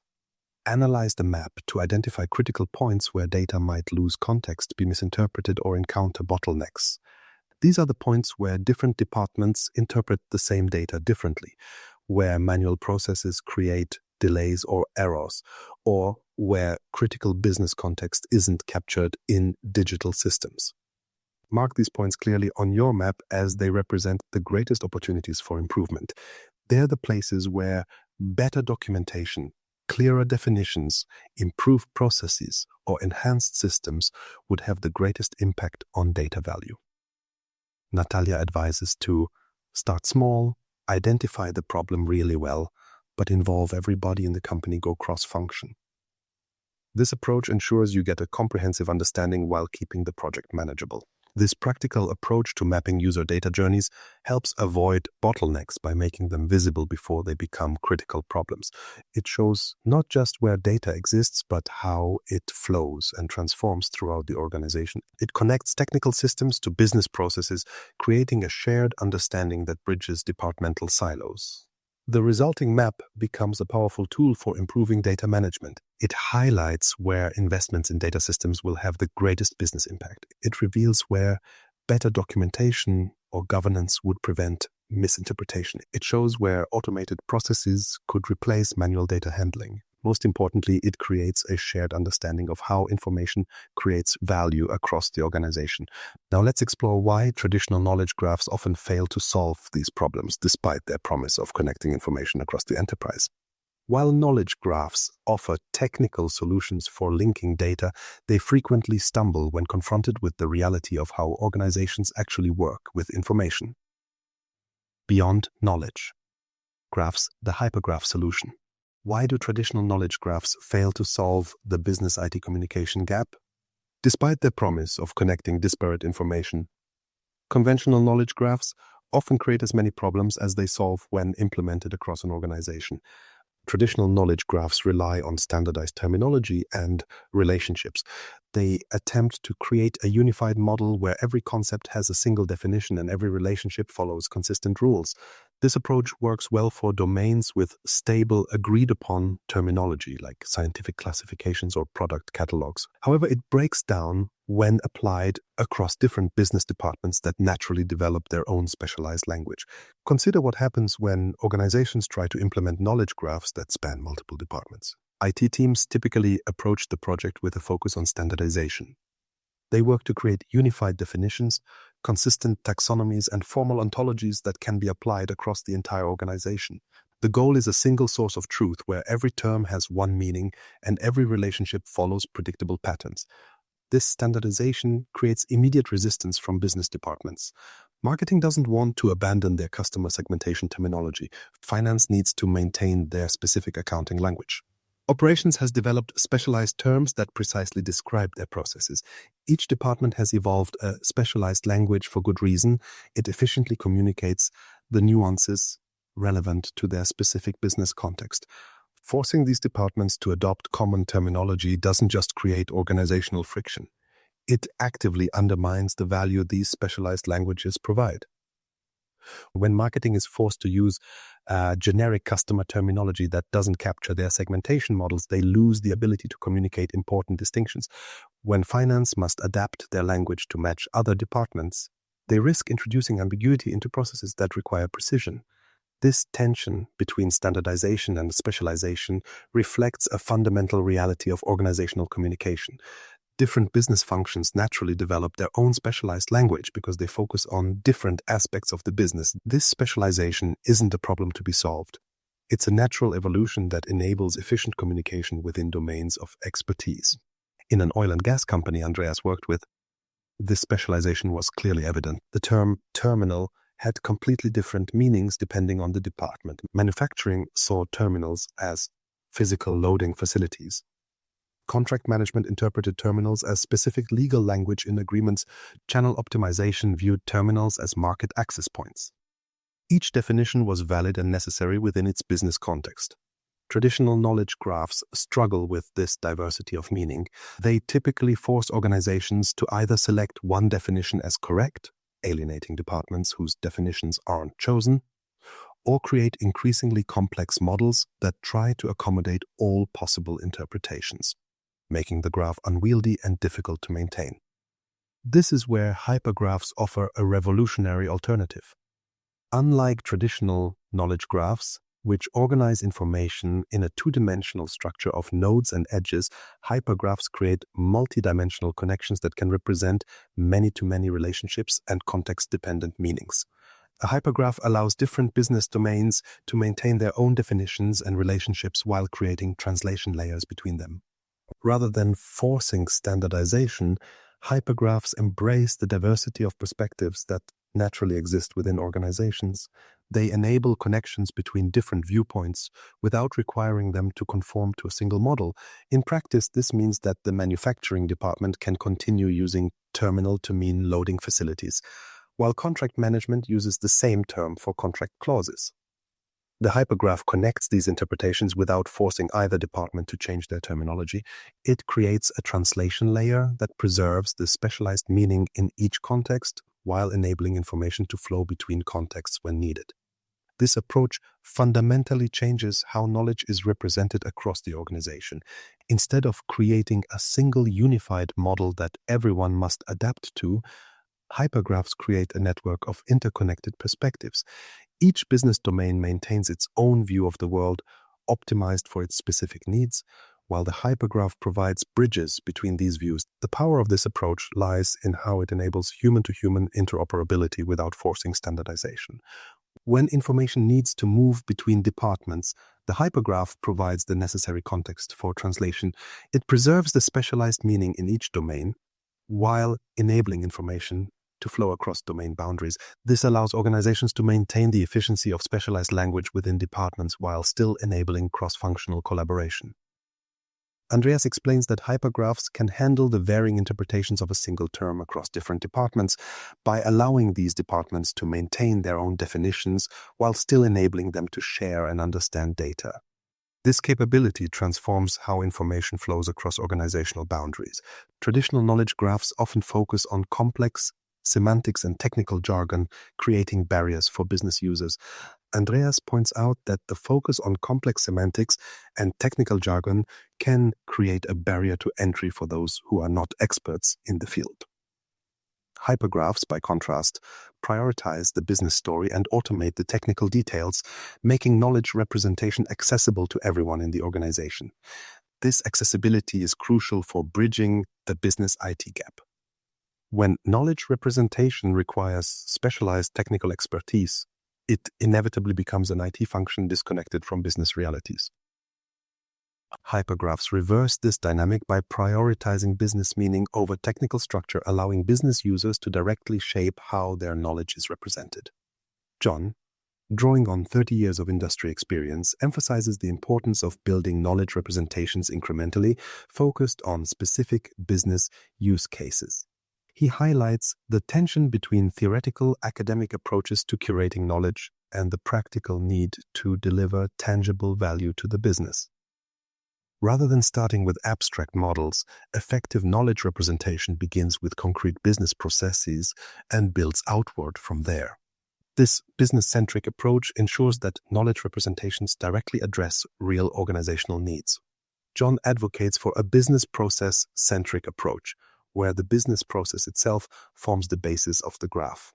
analyze the map to identify critical points where data might lose context, be misinterpreted, or encounter bottlenecks. These are the points where different departments interpret the same data differently, where manual processes create delays or errors, or where critical business context isn't captured in digital systems. Mark these points clearly on your map as they represent the greatest opportunities for improvement. They're the places where better documentation, clearer definitions, improved processes, or enhanced systems would have the greatest impact on data value. Natalia advises to start small, identify the problem really well, but involve everybody in the company, go cross-function. This approach ensures you get a comprehensive understanding while keeping the project manageable. This practical approach to mapping user data journeys helps avoid bottlenecks by making them visible before they become critical problems. It shows not just where data exists, but how it flows and transforms throughout the organization. It connects technical systems to business processes, creating a shared understanding that bridges departmental silos. The resulting map becomes a powerful tool for improving data management. It highlights where investments in data systems will have the greatest business impact. It reveals where better documentation or governance would prevent misinterpretation. It shows where automated processes could replace manual data handling. Most importantly, it creates a shared understanding of how information creates value across the organization. Now let's explore why traditional knowledge graphs often fail to solve these problems despite their promise of connecting information across the enterprise. While knowledge graphs offer technical solutions for linking data, they frequently stumble when confronted with the reality of how organizations actually work with information. Beyond knowledge. Graphs, the hypergraph solution. Why do traditional knowledge graphs fail to solve the business IT communication gap? Despite their promise of connecting disparate information, conventional knowledge graphs often create as many problems as they solve when implemented across an organization. Traditional knowledge graphs rely on standardized terminology and relationships. They attempt to create a unified model where every concept has a single definition and every relationship follows consistent rules. This approach works well for domains with stable, agreed-upon terminology, like scientific classifications or product catalogs. However, it breaks down when applied across different business departments that naturally develop their own specialized language. Consider what happens when organizations try to implement knowledge graphs that span multiple departments. IT teams typically approach the project with a focus on standardization. They work to create unified definitions, consistent taxonomies, and formal ontologies that can be applied across the entire organization. The goal is a single source of truth where every term has one meaning and every relationship follows predictable patterns. This standardization creates immediate resistance from business departments. Marketing doesn't want to abandon their customer segmentation terminology. Finance needs to maintain their specific accounting language. Operations has developed specialized terms that precisely describe their processes. Each department has evolved a specialized language for good reason. It efficiently communicates the nuances relevant to their specific business context. Forcing these departments to adopt common terminology doesn't just create organizational friction. It actively undermines the value these specialized languages provide. When marketing is forced to use generic customer terminology that doesn't capture their segmentation models, they lose the ability to communicate important distinctions. When finance must adapt their language to match other departments, they risk introducing ambiguity into processes that require precision. This tension between standardization and specialization reflects a fundamental reality of organizational communication. Different business functions naturally develop their own specialized language because they focus on different aspects of the business. This specialization isn't a problem to be solved. It's a natural evolution that enables efficient communication within domains of expertise. In an oil and gas company Andreas worked with, this specialization was clearly evident. The term terminal had completely different meanings depending on the department. Manufacturing saw terminals as physical loading facilities. Contract management interpreted terminals as specific legal language in agreements. Channel optimization viewed terminals as market access points. Each definition was valid and necessary within its business context. Traditional knowledge graphs struggle with this diversity of meaning. They typically force organizations to either select one definition as correct, alienating departments whose definitions aren't chosen, or create increasingly complex models that try to accommodate all possible interpretations, making the graph unwieldy and difficult to maintain. This is where hypergraphs offer a revolutionary alternative. Unlike traditional knowledge graphs, which organize information in a two-dimensional structure of nodes and edges. Hypergraphs create multi-dimensional connections that can represent many-to-many relationships and context-dependent meanings. A hypergraph allows different business domains to maintain their own definitions and relationships while creating translation layers between them. Rather than forcing standardization, hypergraphs embrace the diversity of perspectives that naturally exist within organizations. They enable connections between different viewpoints without requiring them to conform to a single model. In practice, this means that the manufacturing department can continue using terminal to mean loading facilities, while contract management uses the same term for contract clauses. The hypergraph connects these interpretations without forcing either department to change their terminology. It creates a translation layer that preserves the specialized meaning in each context while enabling information to flow between contexts when needed. This approach fundamentally changes how knowledge is represented across the organization. Instead of creating a single unified model that everyone must adapt to, hypergraphs create a network of interconnected perspectives. Each business domain maintains its own view of the world, optimized for its specific needs, while the hypergraph provides bridges between these views. The power of this approach lies in how it enables human-to-human interoperability without forcing standardization. When information needs to move between departments, the hypergraph provides the necessary context for translation. It preserves the specialized meaning in each domain, while enabling information to flow across domain boundaries. This allows organizations to maintain the efficiency of specialized language within departments while still enabling cross-functional collaboration. Andreas explains that hypergraphs can handle the varying interpretations of a single term across different departments by allowing these departments to maintain their own definitions while still enabling them to share and understand data. This capability transforms how information flows across organizational boundaries. Traditional knowledge graphs often focus on complex semantics and technical jargon, creating barriers for business users. Andreas points out that the focus on complex semantics and technical jargon can create a barrier to entry for those who are not experts in the field. Hypergraphs, by contrast, prioritize the business story and automate the technical details, making knowledge representation accessible to everyone in the organization. This accessibility is crucial for bridging the business IT gap. When knowledge representation requires specialized technical expertise, it inevitably becomes an IT function disconnected from business realities. Hypergraphs reverse this dynamic by prioritizing business meaning over technical structure, allowing business users to directly shape how their knowledge is represented. John, drawing on 30 years of industry experience, emphasizes the importance of building knowledge representations incrementally, focused on specific business use cases. He highlights the tension between theoretical academic approaches to curating knowledge and the practical need to deliver tangible value to the business. Rather than starting with abstract models, effective knowledge representation begins with concrete business processes and builds outward from there. This business-centric approach ensures that knowledge representations directly address real organizational needs. John advocates for a business process-centric approach, where the business process itself forms the basis of the graph.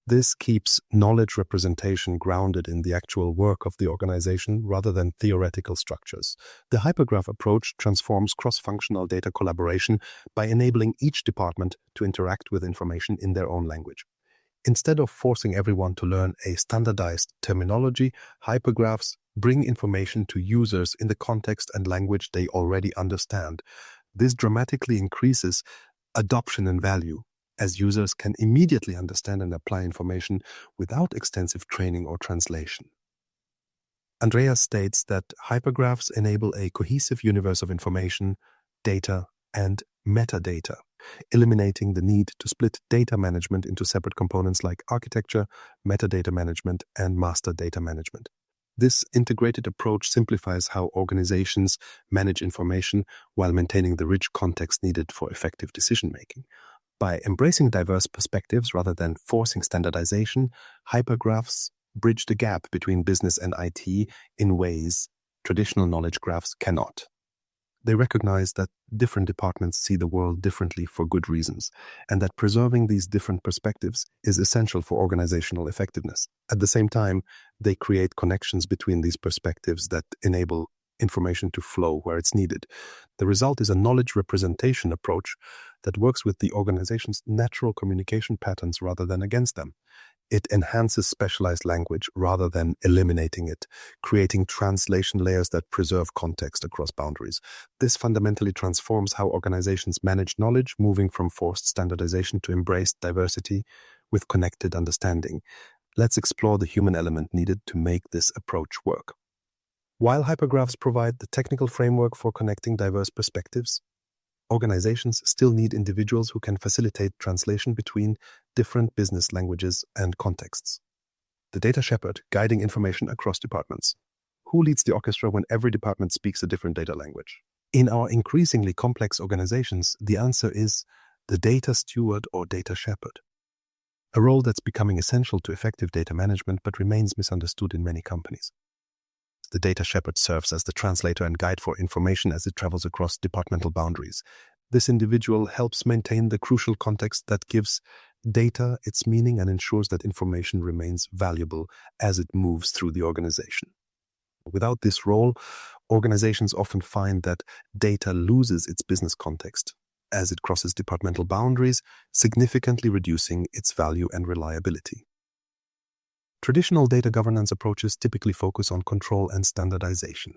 This keeps knowledge representation grounded in the actual work of the organization rather than theoretical structures. The hypergraph approach transforms cross-functional data collaboration by enabling each department to interact with information in their own language. Instead of forcing everyone to learn a standardized terminology, hypergraphs bring information to users in the context and language they already understand. This dramatically increases adoption and value, as users can immediately understand and apply information without extensive training or translation. Andreas states that hypergraphs enable a cohesive universe of information, data, and metadata, eliminating the need to split data management into separate components like architecture, metadata management, and master data management. This integrated approach simplifies how organizations manage information while maintaining the rich context needed for effective decision-making. By embracing diverse perspectives rather than forcing standardization, hypergraphs bridge the gap between business and IT in ways traditional knowledge graphs cannot. They recognize that different departments see the world differently for good reasons, and that preserving these different perspectives is essential for organizational effectiveness. At the same time, they create connections between these perspectives that enable information to flow where it's needed. The result is a knowledge representation approach that works with the organization's natural communication patterns rather than against them. It enhances specialized language rather than eliminating it, creating translation layers that preserve context across boundaries. This fundamentally transforms how organizations manage knowledge, moving from forced standardization to embraced diversity with connected understanding. Let's explore the human element needed to make this approach work. While hypergraphs provide the technical framework for connecting diverse perspectives, organizations still need individuals who can facilitate translation between different business languages and contexts. The data shepherd guiding information across departments. Who leads the orchestra when every department speaks a different data language? In our increasingly complex organizations, the answer is the data steward or data shepherd, a role that's becoming essential to effective data management but remains misunderstood in many companies. The data shepherd serves as the translator and guide for information as it travels across departmental boundaries. This individual helps maintain the crucial context that gives data its meaning and ensures that information remains valuable as it moves through the organization. Without this role, organizations often find that data loses its business context as it crosses departmental boundaries, significantly reducing its value and reliability. Traditional data governance approaches typically focus on control and standardization.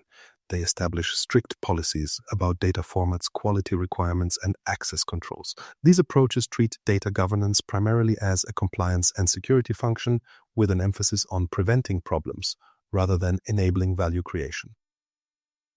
They establish strict policies about data formats, quality requirements, and access controls. These approaches treat data governance primarily as a compliance and security function with an emphasis on preventing problems rather than enabling value creation.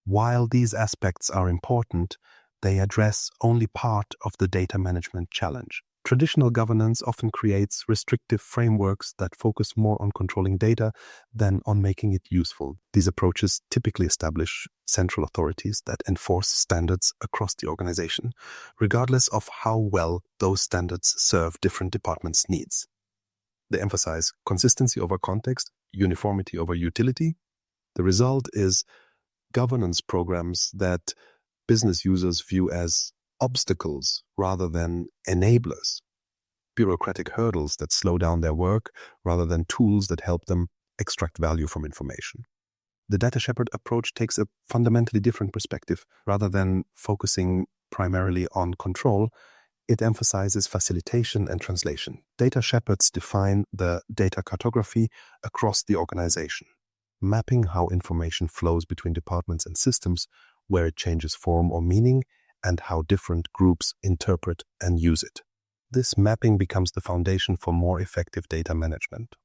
While these aspects are important, they address only part of the data management challenge. Traditional governance often creates restrictive frameworks that focus more on controlling data than on making it useful. These approaches typically establish central authorities that enforce standards across the organization, regardless of how well those standards serve different departments' needs. They emphasize consistency over context, uniformity over utility. The result is governance programs that business users view as obstacles rather than enablers, bureaucratic hurdles that slow down their work rather than tools that help them extract value from information. The data shepherd approach takes a fundamentally different perspective. Rather than focusing primarily on control, it emphasizes facilitation and translation. Data shepherds define the data cartography across the organization, mapping how information flows between departments and systems, where it changes form or meaning, and how different groups interpret and use it. This mapping becomes the foundation for more effective data management,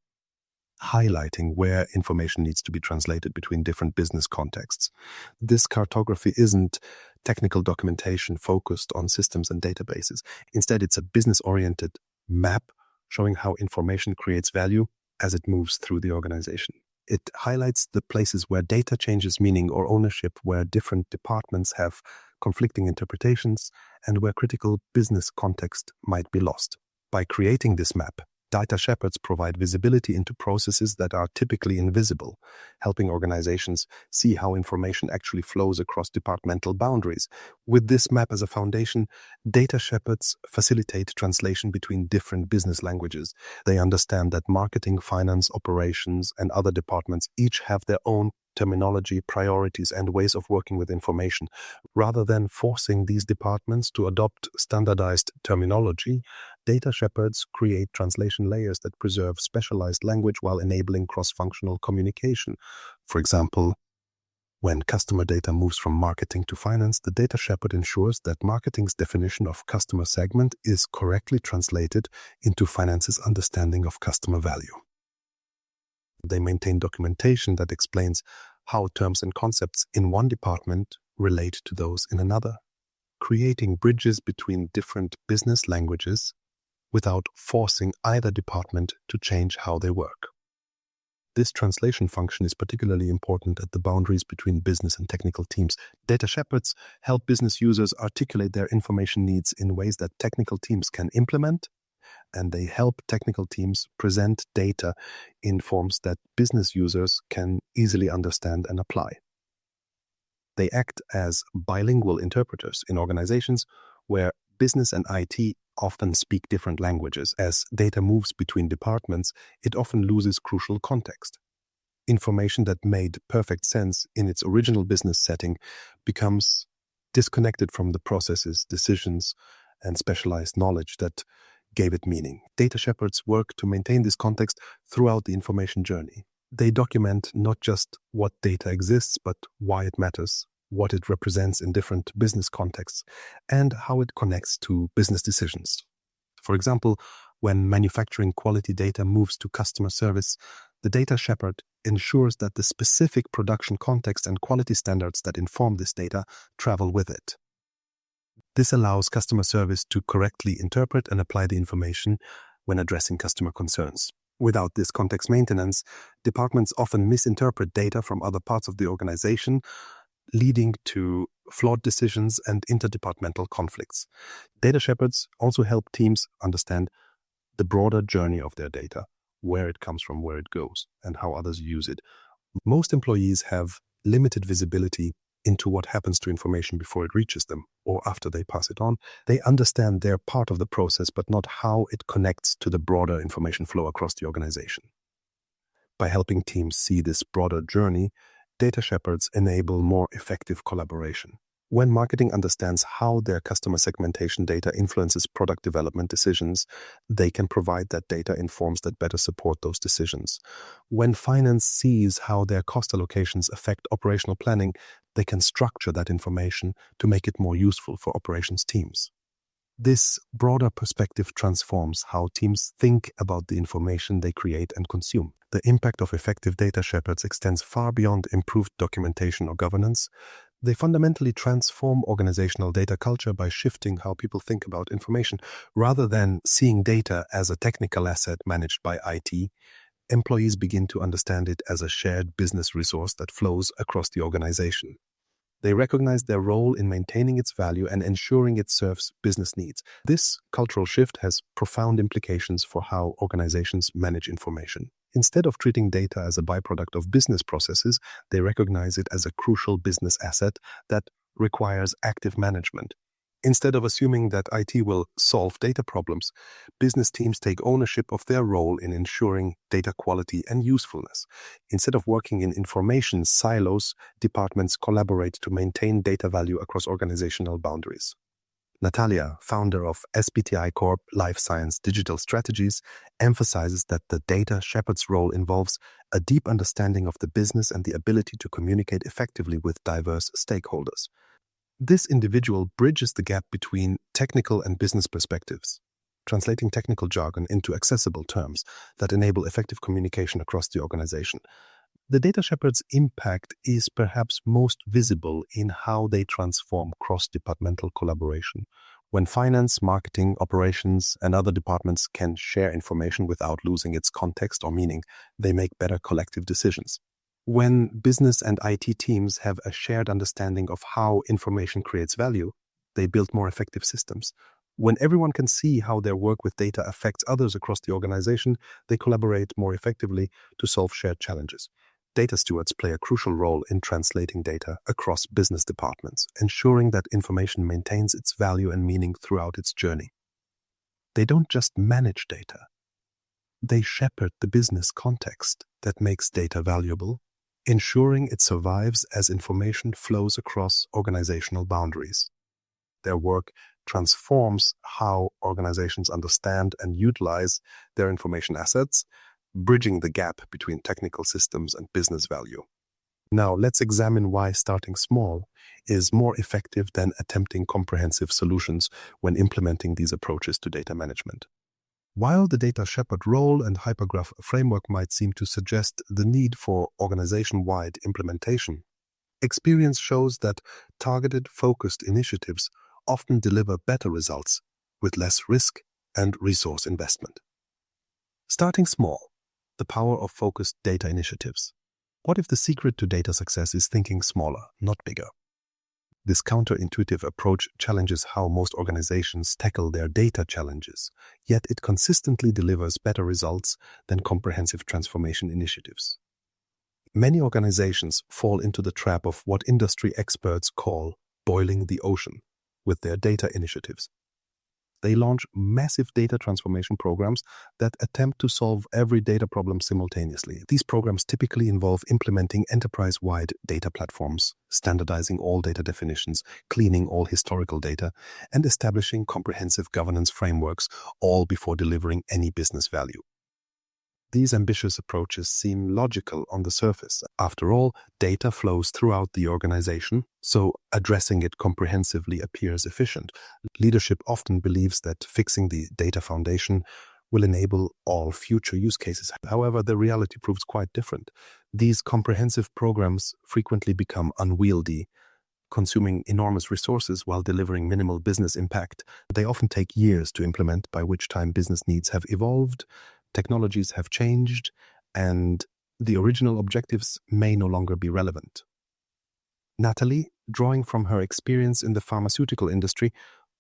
highlighting where information needs to be translated between different business contexts. This cartography isn't technical documentation focused on systems and databases. Instead, it's a business-oriented map showing how information creates value as it moves through the organization. It highlights the places where data changes meaning or ownership, where different departments have conflicting interpretations, and where critical business context might be lost. By creating this map, data shepherds provide visibility into processes that are typically invisible, helping organizations see how information actually flows across departmental boundaries. With this map as a foundation, data shepherds facilitate translation between different business languages. They understand that marketing, finance, operations, and other departments each have their own terminology, priorities, and ways of working with information. Rather than forcing these departments to adopt standardized terminology, data shepherds create translation layers that preserve specialized language while enabling cross-functional communication. For example, when customer data moves from marketing to finance, the data shepherd ensures that marketing's definition of customer segment is correctly translated into finance's understanding of customer value. They maintain documentation that explains how terms and concepts in one department relate to those in another, creating bridges between different business languages without forcing either department to change how they work. This translation function is particularly important at the boundaries between business and technical teams. Data shepherds help business users articulate their information needs in ways that technical teams can implement, and they help technical teams present data in forms that business users can easily understand and apply. They act as bilingual interpreters in organizations where business and IT often speak different languages. As data moves between departments, it often loses crucial context. Information that made perfect sense in its original business setting becomes disconnected from the processes, decisions, and specialized knowledge that gave it meaning. Data shepherds work to maintain this context throughout the information journey. They document not just what data exists, but why it matters, what it represents in different business contexts, and how it connects to business decisions. For example, when manufacturing quality data moves to customer service, the data shepherd ensures that the specific production context and quality standards that inform this data travel with it. This allows customer service to correctly interpret and apply the information when addressing customer concerns. Without this context maintenance, departments often misinterpret data from other parts of the organization, leading to flawed decisions and interdepartmental conflicts. Data shepherds also help teams understand the broader journey of their data, where it comes from, where it goes, and how others use it. Most employees have limited visibility into what happens to information before it reaches them or after they pass it on. They understand they're part of the process, but not how it connects to the broader information flow across the organization. By helping teams see this broader journey, data shepherds enable more effective collaboration. When marketing understands how their customer segmentation data influences product development decisions, they can provide that data in forms that better support those decisions. When finance sees how their cost allocations affect operational planning, they can structure that information to make it more useful for operations teams. This broader perspective transforms how teams think about the information they create and consume. The impact of effective data shepherds extends far beyond improved documentation or governance. They fundamentally transform organizational data culture by shifting how people think about information. Rather than seeing data as a technical asset managed by IT, employees begin to understand it as a shared business resource that flows across the organization. They recognize their role in maintaining its value and ensuring it serves business needs. This cultural shift has profound implications for how organizations manage information. Instead of treating data as a byproduct of business processes, they recognize it as a crucial business asset that requires active management. Instead of assuming that IT will solve data problems, business teams take ownership of their role in ensuring data quality and usefulness. Instead of working in information silos, departments collaborate to maintain data value across organizational boundaries. Natalia, founder of SBTI Corp Life Science Digital Strategies, emphasizes that the data shepherd's role involves a deep understanding of the business and the ability to communicate effectively with diverse stakeholders. This individual bridges the gap between technical and business perspectives, translating technical jargon into accessible terms that enable effective communication across the organization. The data shepherd's impact is perhaps most visible in how they transform cross-departmental collaboration. When finance, marketing, operations, and other departments can share information without losing its context or meaning, they make better collective decisions. When business and IT teams have a shared understanding of how information creates value, they build more effective systems. When everyone can see how their work with data affects others across the organization, they collaborate more effectively to solve shared challenges. Data stewards play a crucial role in translating data across business departments, ensuring that information maintains its value and meaning throughout its journey. They don't just manage data. They shepherd the business context that makes data valuable, ensuring it survives as information flows across organizational boundaries. Their work transforms how organizations understand and utilize their information assets, bridging the gap between technical systems and business value. Now, let's examine why starting small is more effective than attempting comprehensive solutions when implementing these approaches to data management. While the data shepherd role and hypergraph framework might seem to suggest the need for organization-wide implementation, experience shows that targeted, focused initiatives often deliver better results with less risk and resource investment. Starting small, the power of focused data initiatives. What if the secret to data success is thinking smaller, not bigger? This counterintuitive approach challenges how most organizations tackle their data challenges, yet it consistently delivers better results than comprehensive transformation initiatives. Many organizations fall into the trap of what industry experts call boiling the ocean with their data initiatives. They launch massive data transformation programs that attempt to solve every data problem simultaneously. These programs typically involve implementing enterprise-wide data platforms, standardizing all data definitions, cleaning all historical data, and establishing comprehensive governance frameworks, all before delivering any business value. These ambitious approaches seem logical on the surface. After all, data flows throughout the organization, so addressing it comprehensively appears efficient. Leadership often believes that fixing the data foundation will enable all future use cases. However, the reality proves quite different. These comprehensive programs frequently become unwieldy, consuming enormous resources while delivering minimal business impact. They often take years to implement, by which time business needs have evolved, technologies have changed, and the original objectives may no longer be relevant. Natalie, drawing from her experience in the pharmaceutical industry,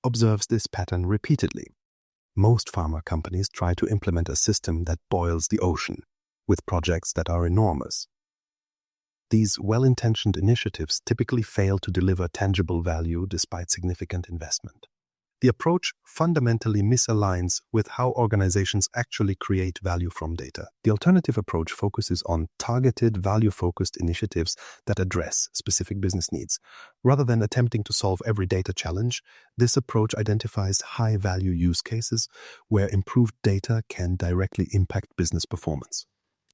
observes this pattern repeatedly. Most pharma companies try to implement a system that boils the ocean, with projects that are enormous. These well-intentioned initiatives typically fail to deliver tangible value despite significant investment. The approach fundamentally misaligns with how organizations actually create value from data. The alternative approach focuses on targeted, value-focused initiatives that address specific business needs. Rather than attempting to solve every data challenge, this approach identifies high-value use cases where improved data can directly impact business performance.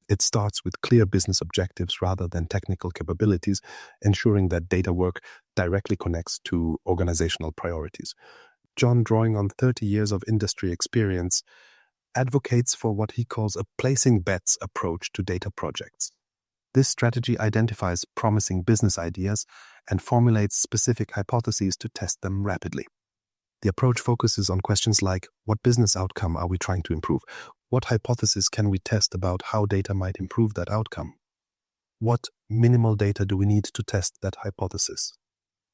It starts with clear business objectives rather than technical capabilities, ensuring that data work directly connects to organizational priorities. John, drawing on 30 years of industry experience, advocates for what he calls a placing bets approach to data projects. This strategy identifies promising business ideas and formulates specific hypotheses to test them rapidly. The approach focuses on questions like, what business outcome are we trying to improve? What hypothesis can we test about how data might improve that outcome? What minimal data do we need to test that hypothesis?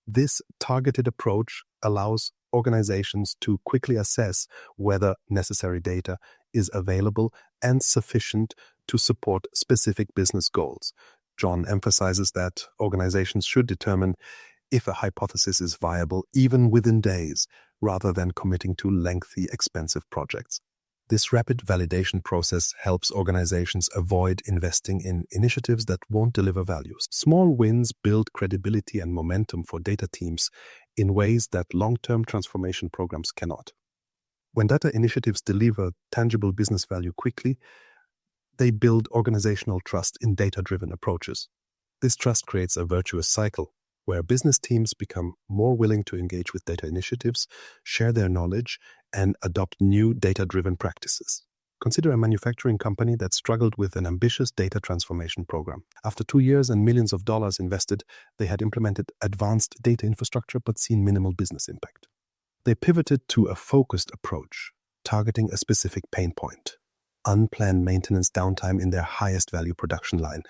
This targeted approach allows organizations to quickly assess whether necessary data is available and sufficient to support specific business goals. John emphasizes that organizations should determine if a hypothesis is viable even within days, rather than committing to lengthy, expensive projects. This rapid validation process helps organizations avoid investing in initiatives that won't deliver values. Small wins build credibility and momentum for data teams in ways that long-term transformation programs cannot. When data initiatives deliver tangible business value quickly, they build organizational trust in data-driven approaches. This trust creates a virtuous cycle where business teams become more willing to engage with data initiatives, share their knowledge, and adopt new data-driven practices. Consider a manufacturing company that struggled with an ambitious data transformation program. After 2 years and millions of dollars invested, they had implemented advanced data infrastructure but seen minimal business impact. They pivoted to a focused approach, targeting a specific pain point: unplanned maintenance downtime in their highest value production line.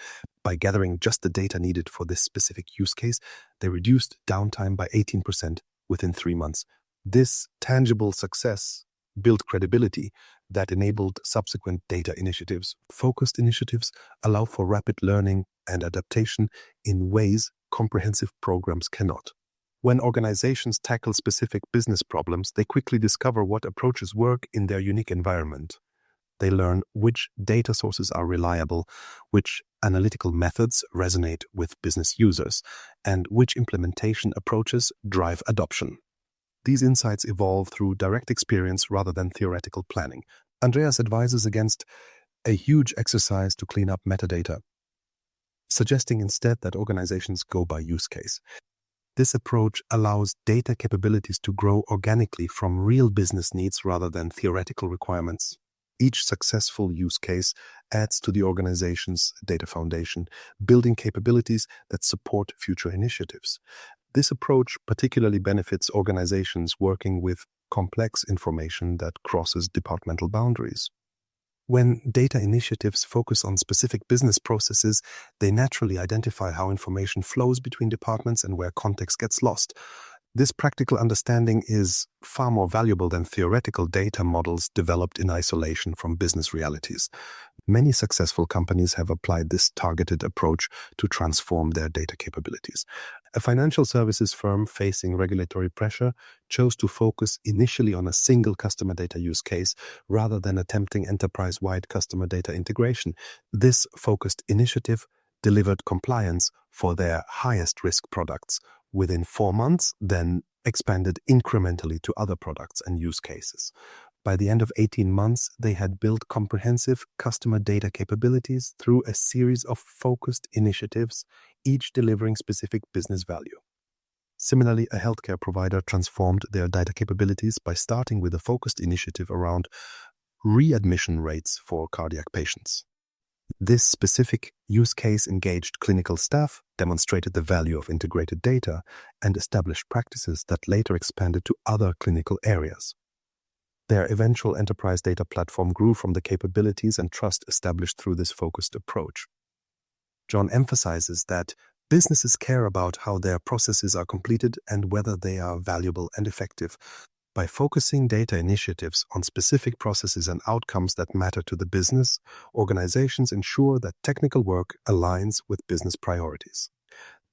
By gathering just the data needed for this specific use case, they reduced downtime by 18% within 3 months. This tangible success built credibility that enabled subsequent data initiatives. Focused initiatives allow for rapid learning and adaptation in ways comprehensive programs cannot. When organizations tackle specific business problems, they quickly discover what approaches work in their unique environment. They learn which data sources are reliable, which analytical methods resonate with business users, and which implementation approaches drive adoption. These insights evolve through direct experience rather than theoretical planning. Andreas advises against a huge exercise to clean up metadata, suggesting instead that organizations go by use case. This approach allows data capabilities to grow organically from real business needs rather than theoretical requirements. Each successful use case adds to the organization's data foundation, building capabilities that support future initiatives. This approach particularly benefits organizations working with complex information that crosses departmental boundaries. When data initiatives focus on specific business processes, they naturally identify how information flows between departments and where context gets lost. This practical understanding is far more valuable than theoretical data models developed in isolation from business realities. Many successful companies have applied this targeted approach to transform their data capabilities. A financial services firm facing regulatory pressure chose to focus initially on a single customer data use case rather than attempting enterprise-wide customer data integration. This focused initiative delivered compliance for their highest risk products within 4 months, then expanded incrementally to other products and use cases. By the end of 18 months, they had built comprehensive customer data capabilities through a series of focused initiatives, each delivering specific business value. Similarly, a healthcare provider transformed their data capabilities by starting with a focused initiative around readmission rates for cardiac patients. This specific use case engaged clinical staff, demonstrated the value of integrated data, and established practices that later expanded to other clinical areas. Their eventual enterprise data platform grew from the capabilities and trust established through this focused approach. John emphasizes that businesses care about how their processes are completed and whether they are valuable and effective. By focusing data initiatives on specific processes and outcomes that matter to the business, organizations ensure that technical work aligns with business priorities.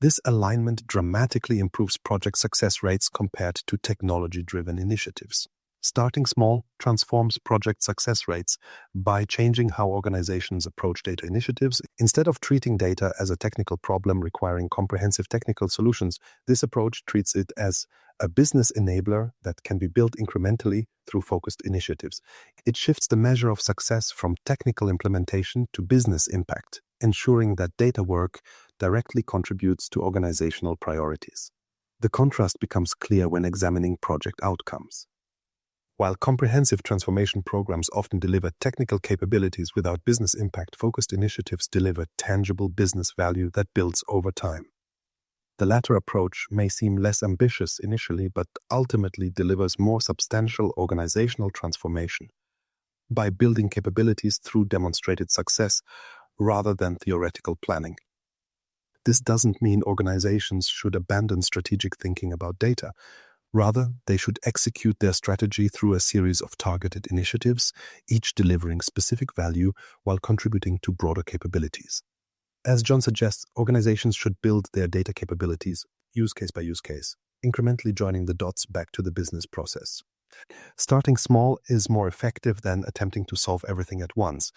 This alignment dramatically improves project success rates compared to technology-driven initiatives. Starting small transforms project success rates by changing how organizations approach data initiatives. Instead of treating data as a technical problem requiring comprehensive technical solutions, this approach treats it as a business enabler that can be built incrementally through focused initiatives. It shifts the measure of success from technical implementation to business impact, ensuring that data work directly contributes to organizational priorities. The contrast becomes clear when examining project outcomes. While comprehensive transformation programs often deliver technical capabilities without business impact, focused initiatives deliver tangible business value that builds over time. The latter approach may seem less ambitious initially, but ultimately delivers more substantial organizational transformation by building capabilities through demonstrated success rather than theoretical planning. This doesn't mean organizations should abandon strategic thinking about data. Rather, they should execute their strategy through a series of targeted initiatives, each delivering specific value while contributing to broader capabilities. As John suggests, organizations should build their data capabilities use case by use case, incrementally joining the dots back to the business process. Starting small is more effective than attempting to solve everything at once.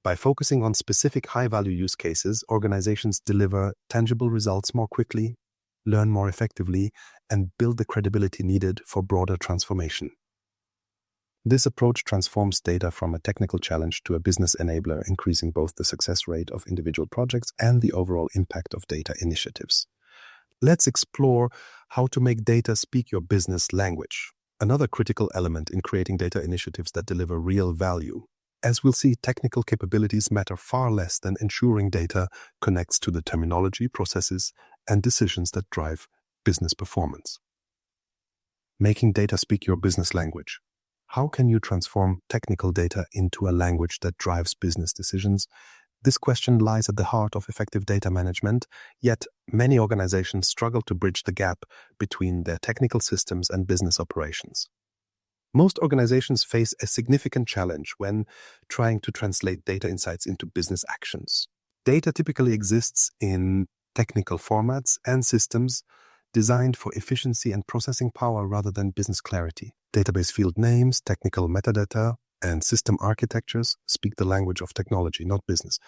By focusing on specific high-value use cases, organizations deliver tangible results more quickly, learn more effectively, and build the credibility needed for broader transformation. This approach transforms data from a technical challenge to a business enabler, increasing both the success rate of individual projects and the overall impact of data initiatives. Let's explore how to make data speak your business language, another critical element in creating data initiatives that deliver real value. As we'll see, technical capabilities matter far less than ensuring data connects to the terminology, processes, and decisions that drive business performance. Making data speak your business language. How can you transform technical data into a language that drives business decisions? This question lies at the heart of effective data management, yet many organizations struggle to bridge the gap between their technical systems and business operations. Most organizations face a significant challenge when trying to translate data insights into business actions. Data typically exists in technical formats and systems designed for efficiency and processing power rather than business clarity. Database field names, technical metadata, and system architectures speak the language of technology, not business.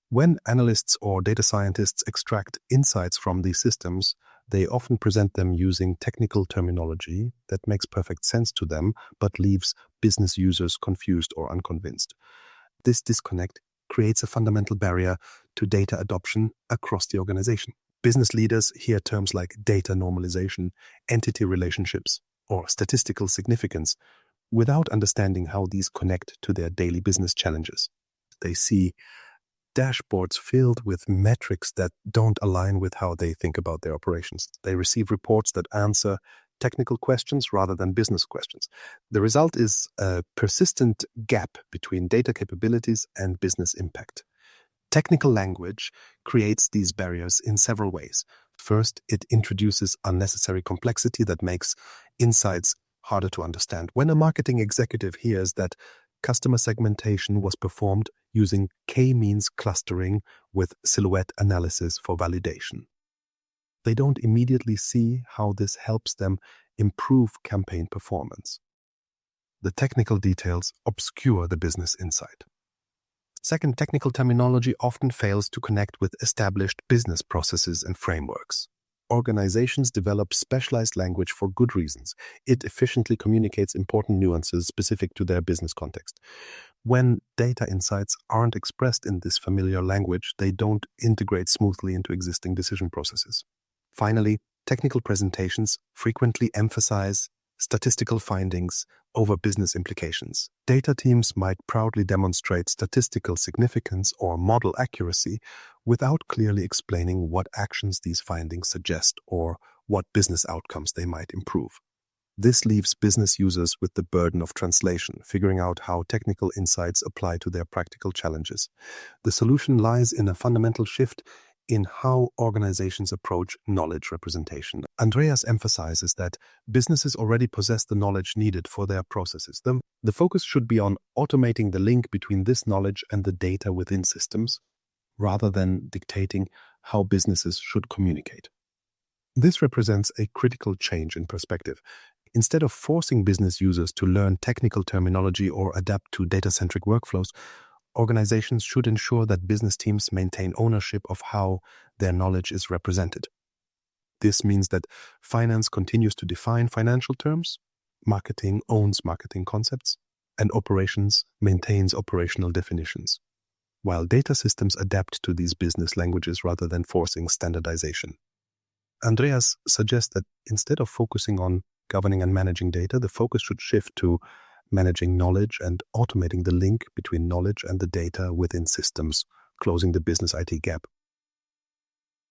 When analysts or data scientists extract insights from these systems, they often present them using technical terminology that makes perfect sense to them, but leaves business users confused or unconvinced. This disconnect creates a fundamental barrier to data adoption across the organization. Business leaders hear terms like data normalization, entity relationships, or statistical significance without understanding how these connect to their daily business challenges. They see dashboards filled with metrics that don't align with how they think about their operations. They receive reports that answer technical questions rather than business questions. The result is a persistent gap between data capabilities and business impact. Technical language creates these barriers in several ways. First, it introduces unnecessary complexity that makes insights harder to understand. When a marketing executive hears that Customer segmentation was performed using k-means clustering with silhouette analysis for validation. They don't immediately see how this helps them improve campaign performance. The technical details obscure the business insight. Second, technical terminology often fails to connect with established business processes and frameworks. Organizations develop specialized language for good reasons. It efficiently communicates important nuances specific to their business context. When data insights aren't expressed in this familiar language, they don't integrate smoothly into existing decision processes. Finally, technical presentations frequently emphasize statistical findings over business implications. Data teams might proudly demonstrate statistical significance or model accuracy without clearly explaining what actions these findings suggest or what business outcomes they might improve. This leaves business users with the burden of translation, figuring out how technical insights apply to their practical challenges. The solution lies in a fundamental shift in how organizations approach knowledge representation. Andreas emphasizes that businesses already possess the knowledge needed for their processes. The focus should be on automating the link between this knowledge and the data within systems, rather than dictating how businesses should communicate. This represents a critical change in perspective. Instead of forcing business users to learn technical terminology or adapt to data-centric workflows, organizations should ensure that business teams maintain ownership of how their knowledge is represented. This means that finance continues to define financial terms, marketing owns marketing concepts, and operations maintains operational definitions, while data systems adapt to these business languages rather than forcing standardization. Andreas suggests that instead of focusing on governing and managing data, the focus should shift to managing knowledge and automating the link between knowledge and the data within systems, closing the business IT gap.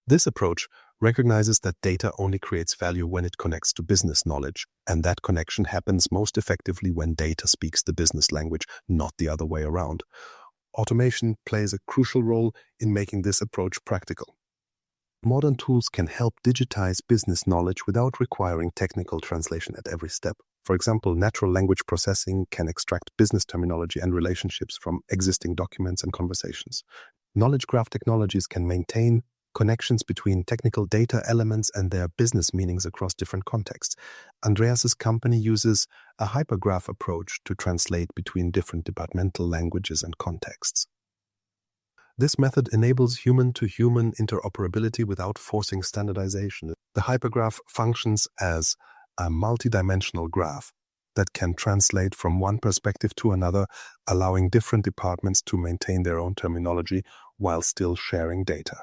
This approach recognizes that data only creates value when it connects to business knowledge, and that connection happens most effectively when data speaks the business language, not the other way around. Automation plays a crucial role in making this approach practical. Modern tools can help digitize business knowledge without requiring technical translation at every step. For example, natural language processing can extract business terminology and relationships from existing documents and conversations. Knowledge graph technologies can maintain connections between technical data elements and their business meanings across different contexts. Andreas's company uses a hypergraph approach to translate between different departmental languages and contexts. This method enables human-to-human interoperability without forcing standardization. The hypergraph functions as a multidimensional graph that can translate from one perspective to another, allowing different departments to maintain their own terminology while still sharing data.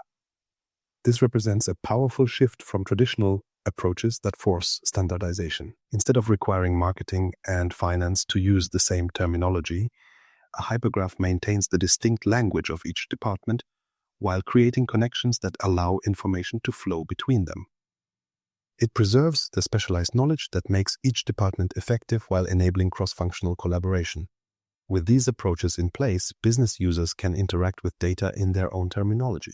This represents a powerful shift from traditional approaches that force standardization. Instead of requiring marketing and finance to use the same terminology, a hypergraph maintains the distinct language of each department while creating connections that allow information to flow between them. It preserves the specialized knowledge that makes each department effective while enabling cross-functional collaboration. With these approaches in place, business users can interact with data in their own terminology.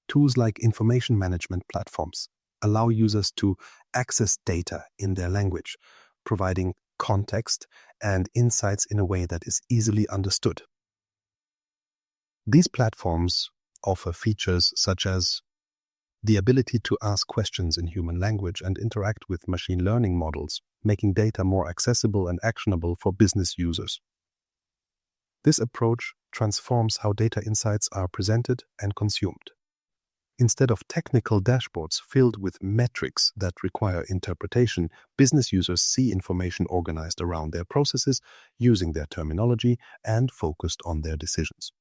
Tools like information management platforms allow users to access data in their language, providing context and insights in a way that is easily understood. These platforms offer features such as the ability to ask questions in human language and interact with machine learning models, making data more accessible and actionable for business users. This approach transforms how data insights are presented and consumed. Instead of technical dashboards filled with metrics that require interpretation, business users see information organized around their processes, using their terminology, and focused on their decisions.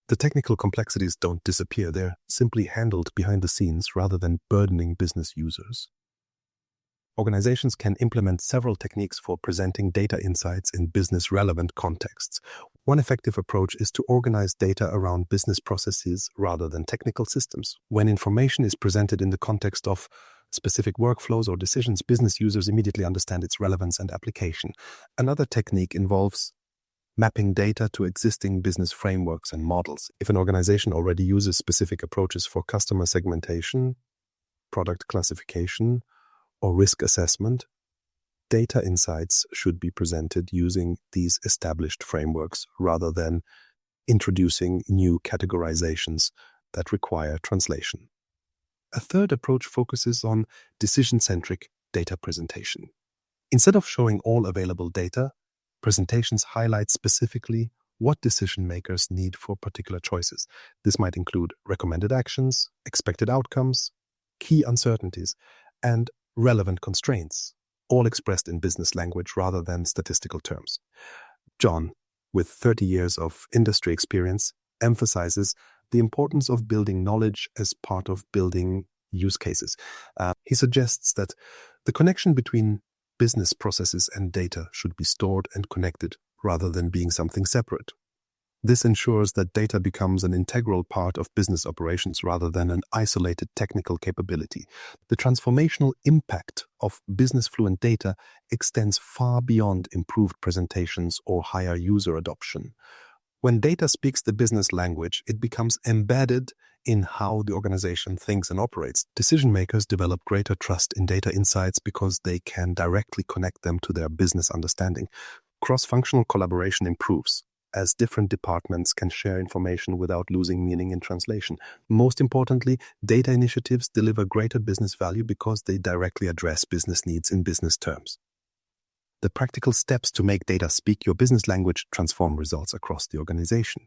The technical complexities don't disappear, they're simply handled behind the scenes rather than burdening business users. Organizations can implement several techniques for presenting data insights in business-relevant contexts. One effective approach is to organize data around business processes rather than technical systems. When information is presented in the context of specific workflows or decisions, business users immediately understand its relevance and application. Another technique involves mapping data to existing business frameworks and models. If an organization already uses specific approaches for customer segmentation, product classification, or risk assessment, Data insights should be presented using these established frameworks rather than introducing new categorizations that require translation. A third approach focuses on decision-centric data presentation. Instead of showing all available data, presentations highlight specifically what decision makers need for particular choices. This might include recommended actions, expected outcomes, key uncertainties, and relevant constraints, all expressed in business language rather than statistical terms. John, with 30 years of industry experience, emphasizes the importance of building knowledge as part of building use cases. He suggests that the connection between business processes and data should be stored and connected rather than being something separate. This ensures that data becomes an integral part of business operations rather than an isolated technical capability. The transformational impact of business-fluent data extends far beyond improved presentations or higher user adoption. When data speaks the business language, it becomes embedded in how the organization thinks and operates. Decision makers develop greater trust in data insights because they can directly connect them to their business understanding. Cross-functional collaboration improves, as different departments can share information without losing meaning in translation. Most importantly, data initiatives deliver greater business value because they directly address business needs in business terms. The practical steps to make data speak your business language transform results across the organization.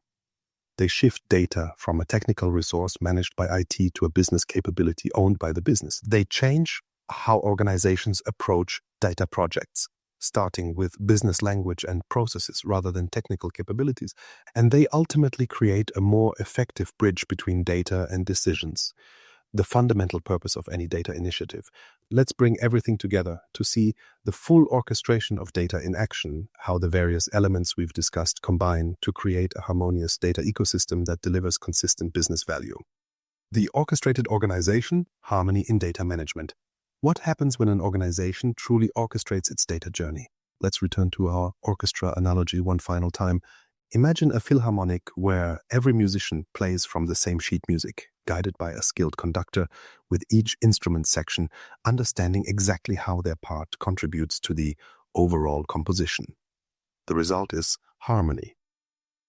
They shift data from a technical resource managed by IT to a business capability owned by the business. They change how organizations approach data projects, starting with business language and processes rather than technical capabilities, and they ultimately create a more effective bridge between data and decisions, the fundamental purpose of any data initiative. Let's bring everything together to see the full orchestration of data in action, how the various elements we've discussed combine to create a harmonious data ecosystem that delivers consistent business value. The orchestrated organization, harmony in data management. What happens when an organization truly orchestrates its data journey? Let's return to our orchestra analogy one final time. Imagine a philharmonic where every musician plays from the same sheet music, guided by a skilled conductor, with each instrument section understanding exactly how their part contributes to the overall composition. The result is harmony,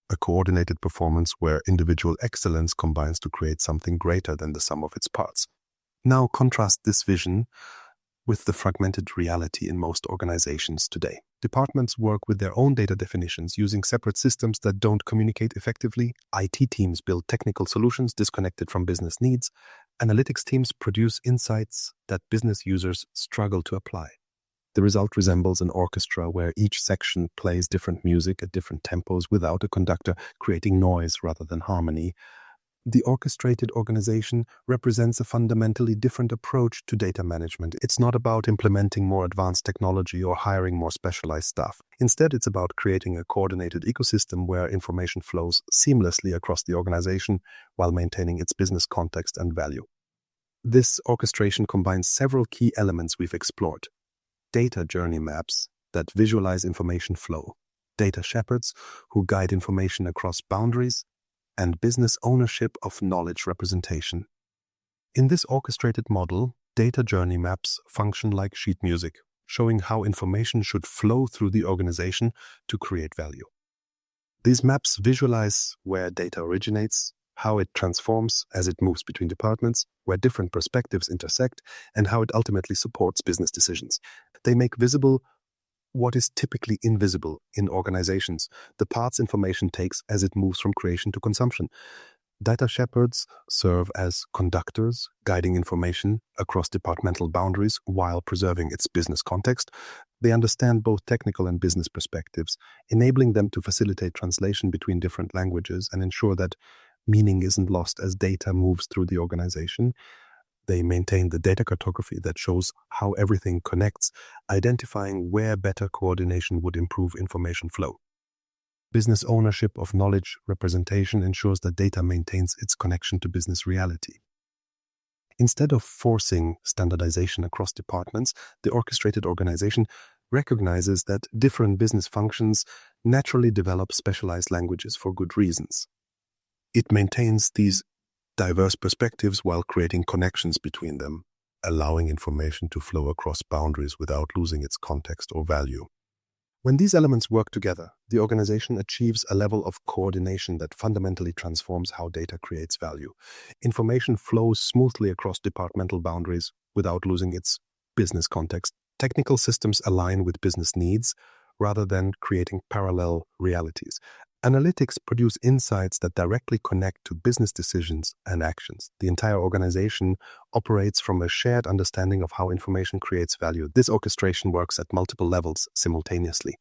a coordinated performance where individual excellence combines to create something greater than the sum of its parts. Now contrast this vision with the fragmented reality in most organizations today. Departments work with their own data definitions using separate systems that don't communicate effectively. IT teams build technical solutions disconnected from business needs. Analytics teams produce insights that business users struggle to apply. The result resembles an orchestra where each section plays different music at different tempos without a conductor, creating noise rather than harmony. The orchestrated organization represents a fundamentally different approach to data management. It's not about implementing more advanced technology or hiring more specialized staff. Instead, it's about creating a coordinated ecosystem where information flows seamlessly across the organization while maintaining its business context and value. This orchestration combines several key elements we've explored. Data journey maps that visualize information flow, data shepherds who guide information across boundaries, and business ownership of knowledge representation. In this orchestrated model, data journey maps function like sheet music, showing how information should flow through the organization to create value. These maps visualize where data originates, how it transforms as it moves between departments, where different perspectives intersect, and how it ultimately supports business decisions. They make visible what is typically invisible in organizations, the paths information takes as it moves from creation to consumption. Data shepherds serve as conductors, guiding information across departmental boundaries while preserving its business context. They understand both technical and business perspectives, enabling them to facilitate translation between different languages and ensure that meaning isn't lost as data moves through the organization. They maintain the data cartography that shows how everything connects, identifying where better coordination would improve information flow. Business ownership of knowledge representation ensures that data maintains its connection to business reality. Instead of forcing standardization across departments, the orchestrated organization recognizes that different business functions naturally develop specialized languages for good reasons. It maintains these diverse perspectives while creating connections between them, allowing information to flow across boundaries without losing its context or value. When these elements work together, the organization achieves a level of coordination that fundamentally transforms how data creates value. Information flows smoothly across departmental boundaries without losing its business context. Technical systems align with business needs rather than creating parallel realities. Analytics produce insights that directly connect to business decisions and actions. The entire organization operates from a shared understanding of how information creates value. This orchestration works at multiple levels simultaneously.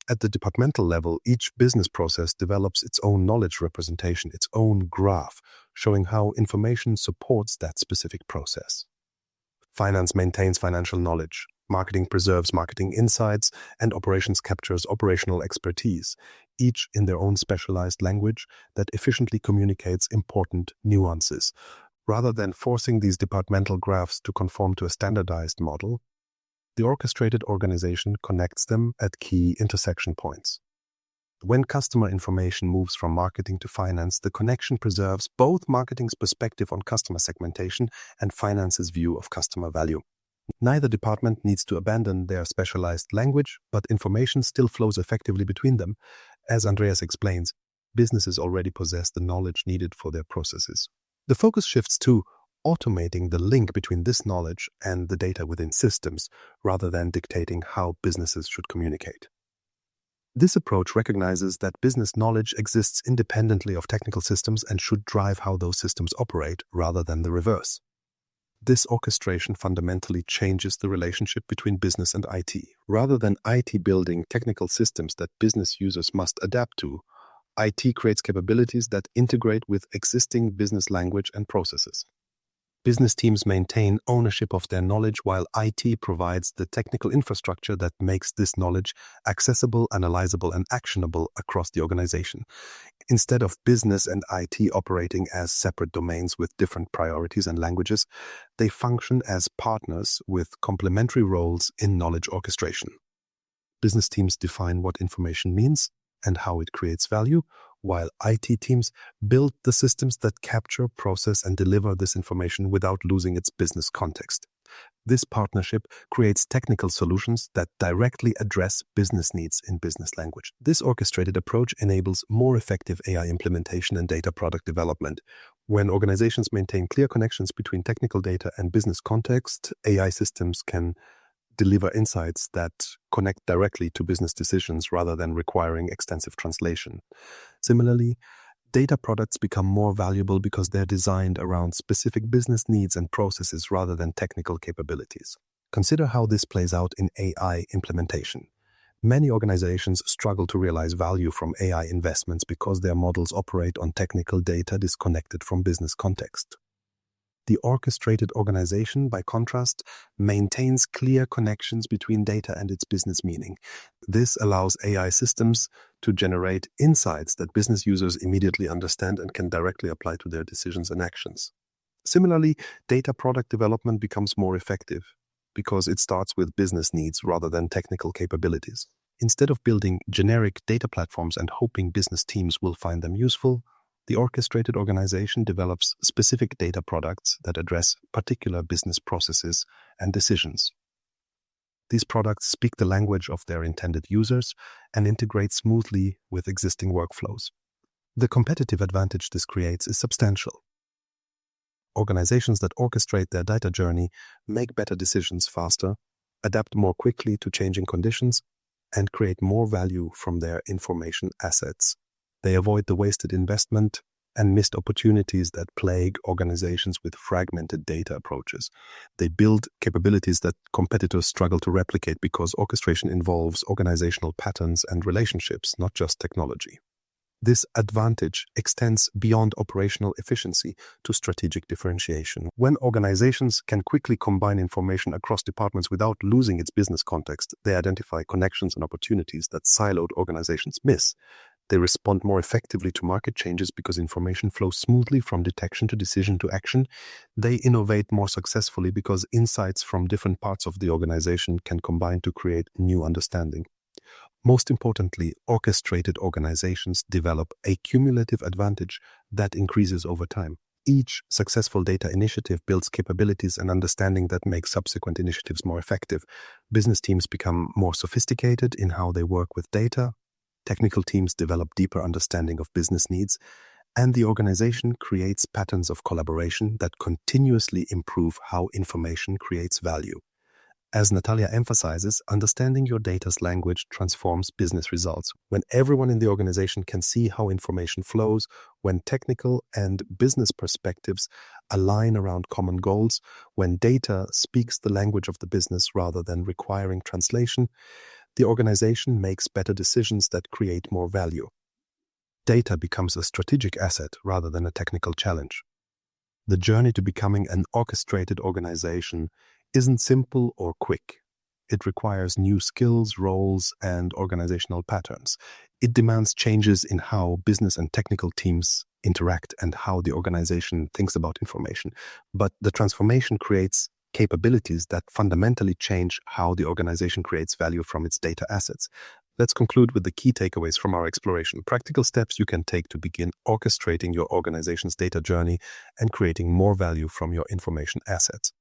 At the departmental level, each business process develops its own knowledge representation, its own graph, showing how information supports that specific process. Finance maintains financial knowledge. Marketing preserves marketing insights, and operations captures operational expertise, each in their own specialized language that efficiently communicates important nuances. Rather than forcing these departmental graphs to conform to a standardized model, the orchestrated organization connects them at key intersection points. When customer information moves from marketing to finance, the connection preserves both marketing's perspective on customer segmentation and finance's view of customer value. Neither department needs to abandon their specialized language, but information still flows effectively between them. As Andreas explains, businesses already possess the knowledge needed for their processes. The focus shifts to automating the link between this knowledge and the data within systems, rather than dictating how businesses should communicate. This approach recognizes that business knowledge exists independently of technical systems and should drive how those systems operate, rather than the reverse. This orchestration fundamentally changes the relationship between business and IT. Rather than IT building technical systems that business users must adapt to, IT creates capabilities that integrate with existing business language and processes. Business teams maintain ownership of their knowledge, while IT provides the technical infrastructure that makes this knowledge accessible, analyzable, and actionable across the organization. Instead of business and IT operating as separate domains with different priorities and languages, they function as partners with complementary roles in knowledge orchestration. Business teams define what information means and how it creates value, while IT teams build the systems that capture, process, and deliver this information without losing its business context. This partnership creates technical solutions that directly address business needs in business language. This orchestrated approach enables more effective AI implementation and data product development. When organizations maintain clear connections between technical data and business context, AI systems can deliver insights that connect directly to business decisions rather than requiring extensive translation. Similarly, data products become more valuable because they're designed around specific business needs and processes rather than technical capabilities. Consider how this plays out in AI implementation. Many organizations struggle to realize value from AI investments because their models operate on technical data disconnected from business context. The orchestrated organization, by contrast, maintains clear connections between data and its business meaning. This allows AI systems to generate insights that business users immediately understand and can directly apply to their decisions and actions. Similarly, data product development becomes more effective because it starts with business needs rather than technical capabilities. Instead of building generic data platforms and hoping business teams will find them useful, the orchestrated organization develops specific data products that address particular business processes and decisions. These products speak the language of their intended users and integrate smoothly with existing workflows. The competitive advantage this creates is substantial. Organizations that orchestrate their data journey make better decisions faster, adapt more quickly to changing conditions, and create more value from their information assets. They avoid the wasted investment and missed opportunities that plague organizations with fragmented data approaches. They build capabilities that competitors struggle to replicate because orchestration involves organizational patterns and relationships, not just technology. This advantage extends beyond operational efficiency to strategic differentiation. When organizations can quickly combine information across departments without losing its business context, they identify connections and opportunities that siloed organizations miss. They respond more effectively to market changes because information flows smoothly from detection to decision to action. They innovate more successfully because insights from different parts of the organization can combine to create new understanding. Most importantly, orchestrated organizations develop a cumulative advantage that increases over time. Each successful data initiative builds capabilities and understanding that make subsequent initiatives more effective. Business teams become more sophisticated in how they work with data. Technical teams develop deeper understanding of business needs, and the organization creates patterns of collaboration that continuously improve how information creates value. As Natalia emphasizes, understanding your data's language transforms business results. When everyone in the organization can see how information flows, when technical and business perspectives align around common goals, when data speaks the language of the business rather than requiring translation, the organization makes better decisions that create more value. Data becomes a strategic asset rather than a technical challenge. The journey to becoming an orchestrated organization isn't simple or quick. It requires new skills, roles, and organizational patterns. It demands changes in how business and technical teams interact and how the organization thinks about information. But the transformation creates capabilities that fundamentally change how the organization creates value from its data assets. Let's conclude with the key takeaways from our exploration. Practical steps you can take to begin orchestrating your organization's data journey and creating more value from your information assets.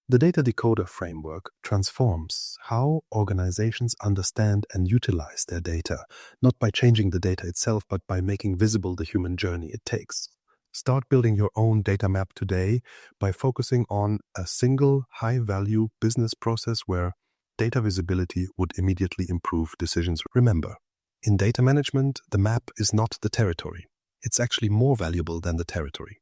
The Data Decoder framework transforms how organizations understand and utilize their data, not by changing the data itself, but by making visible the human journey it takes. Start building your own data map today by focusing on a single high-value business process where data visibility would immediately improve decisions. Remember, in data management, the map is not the territory. It's actually more valuable than the territory.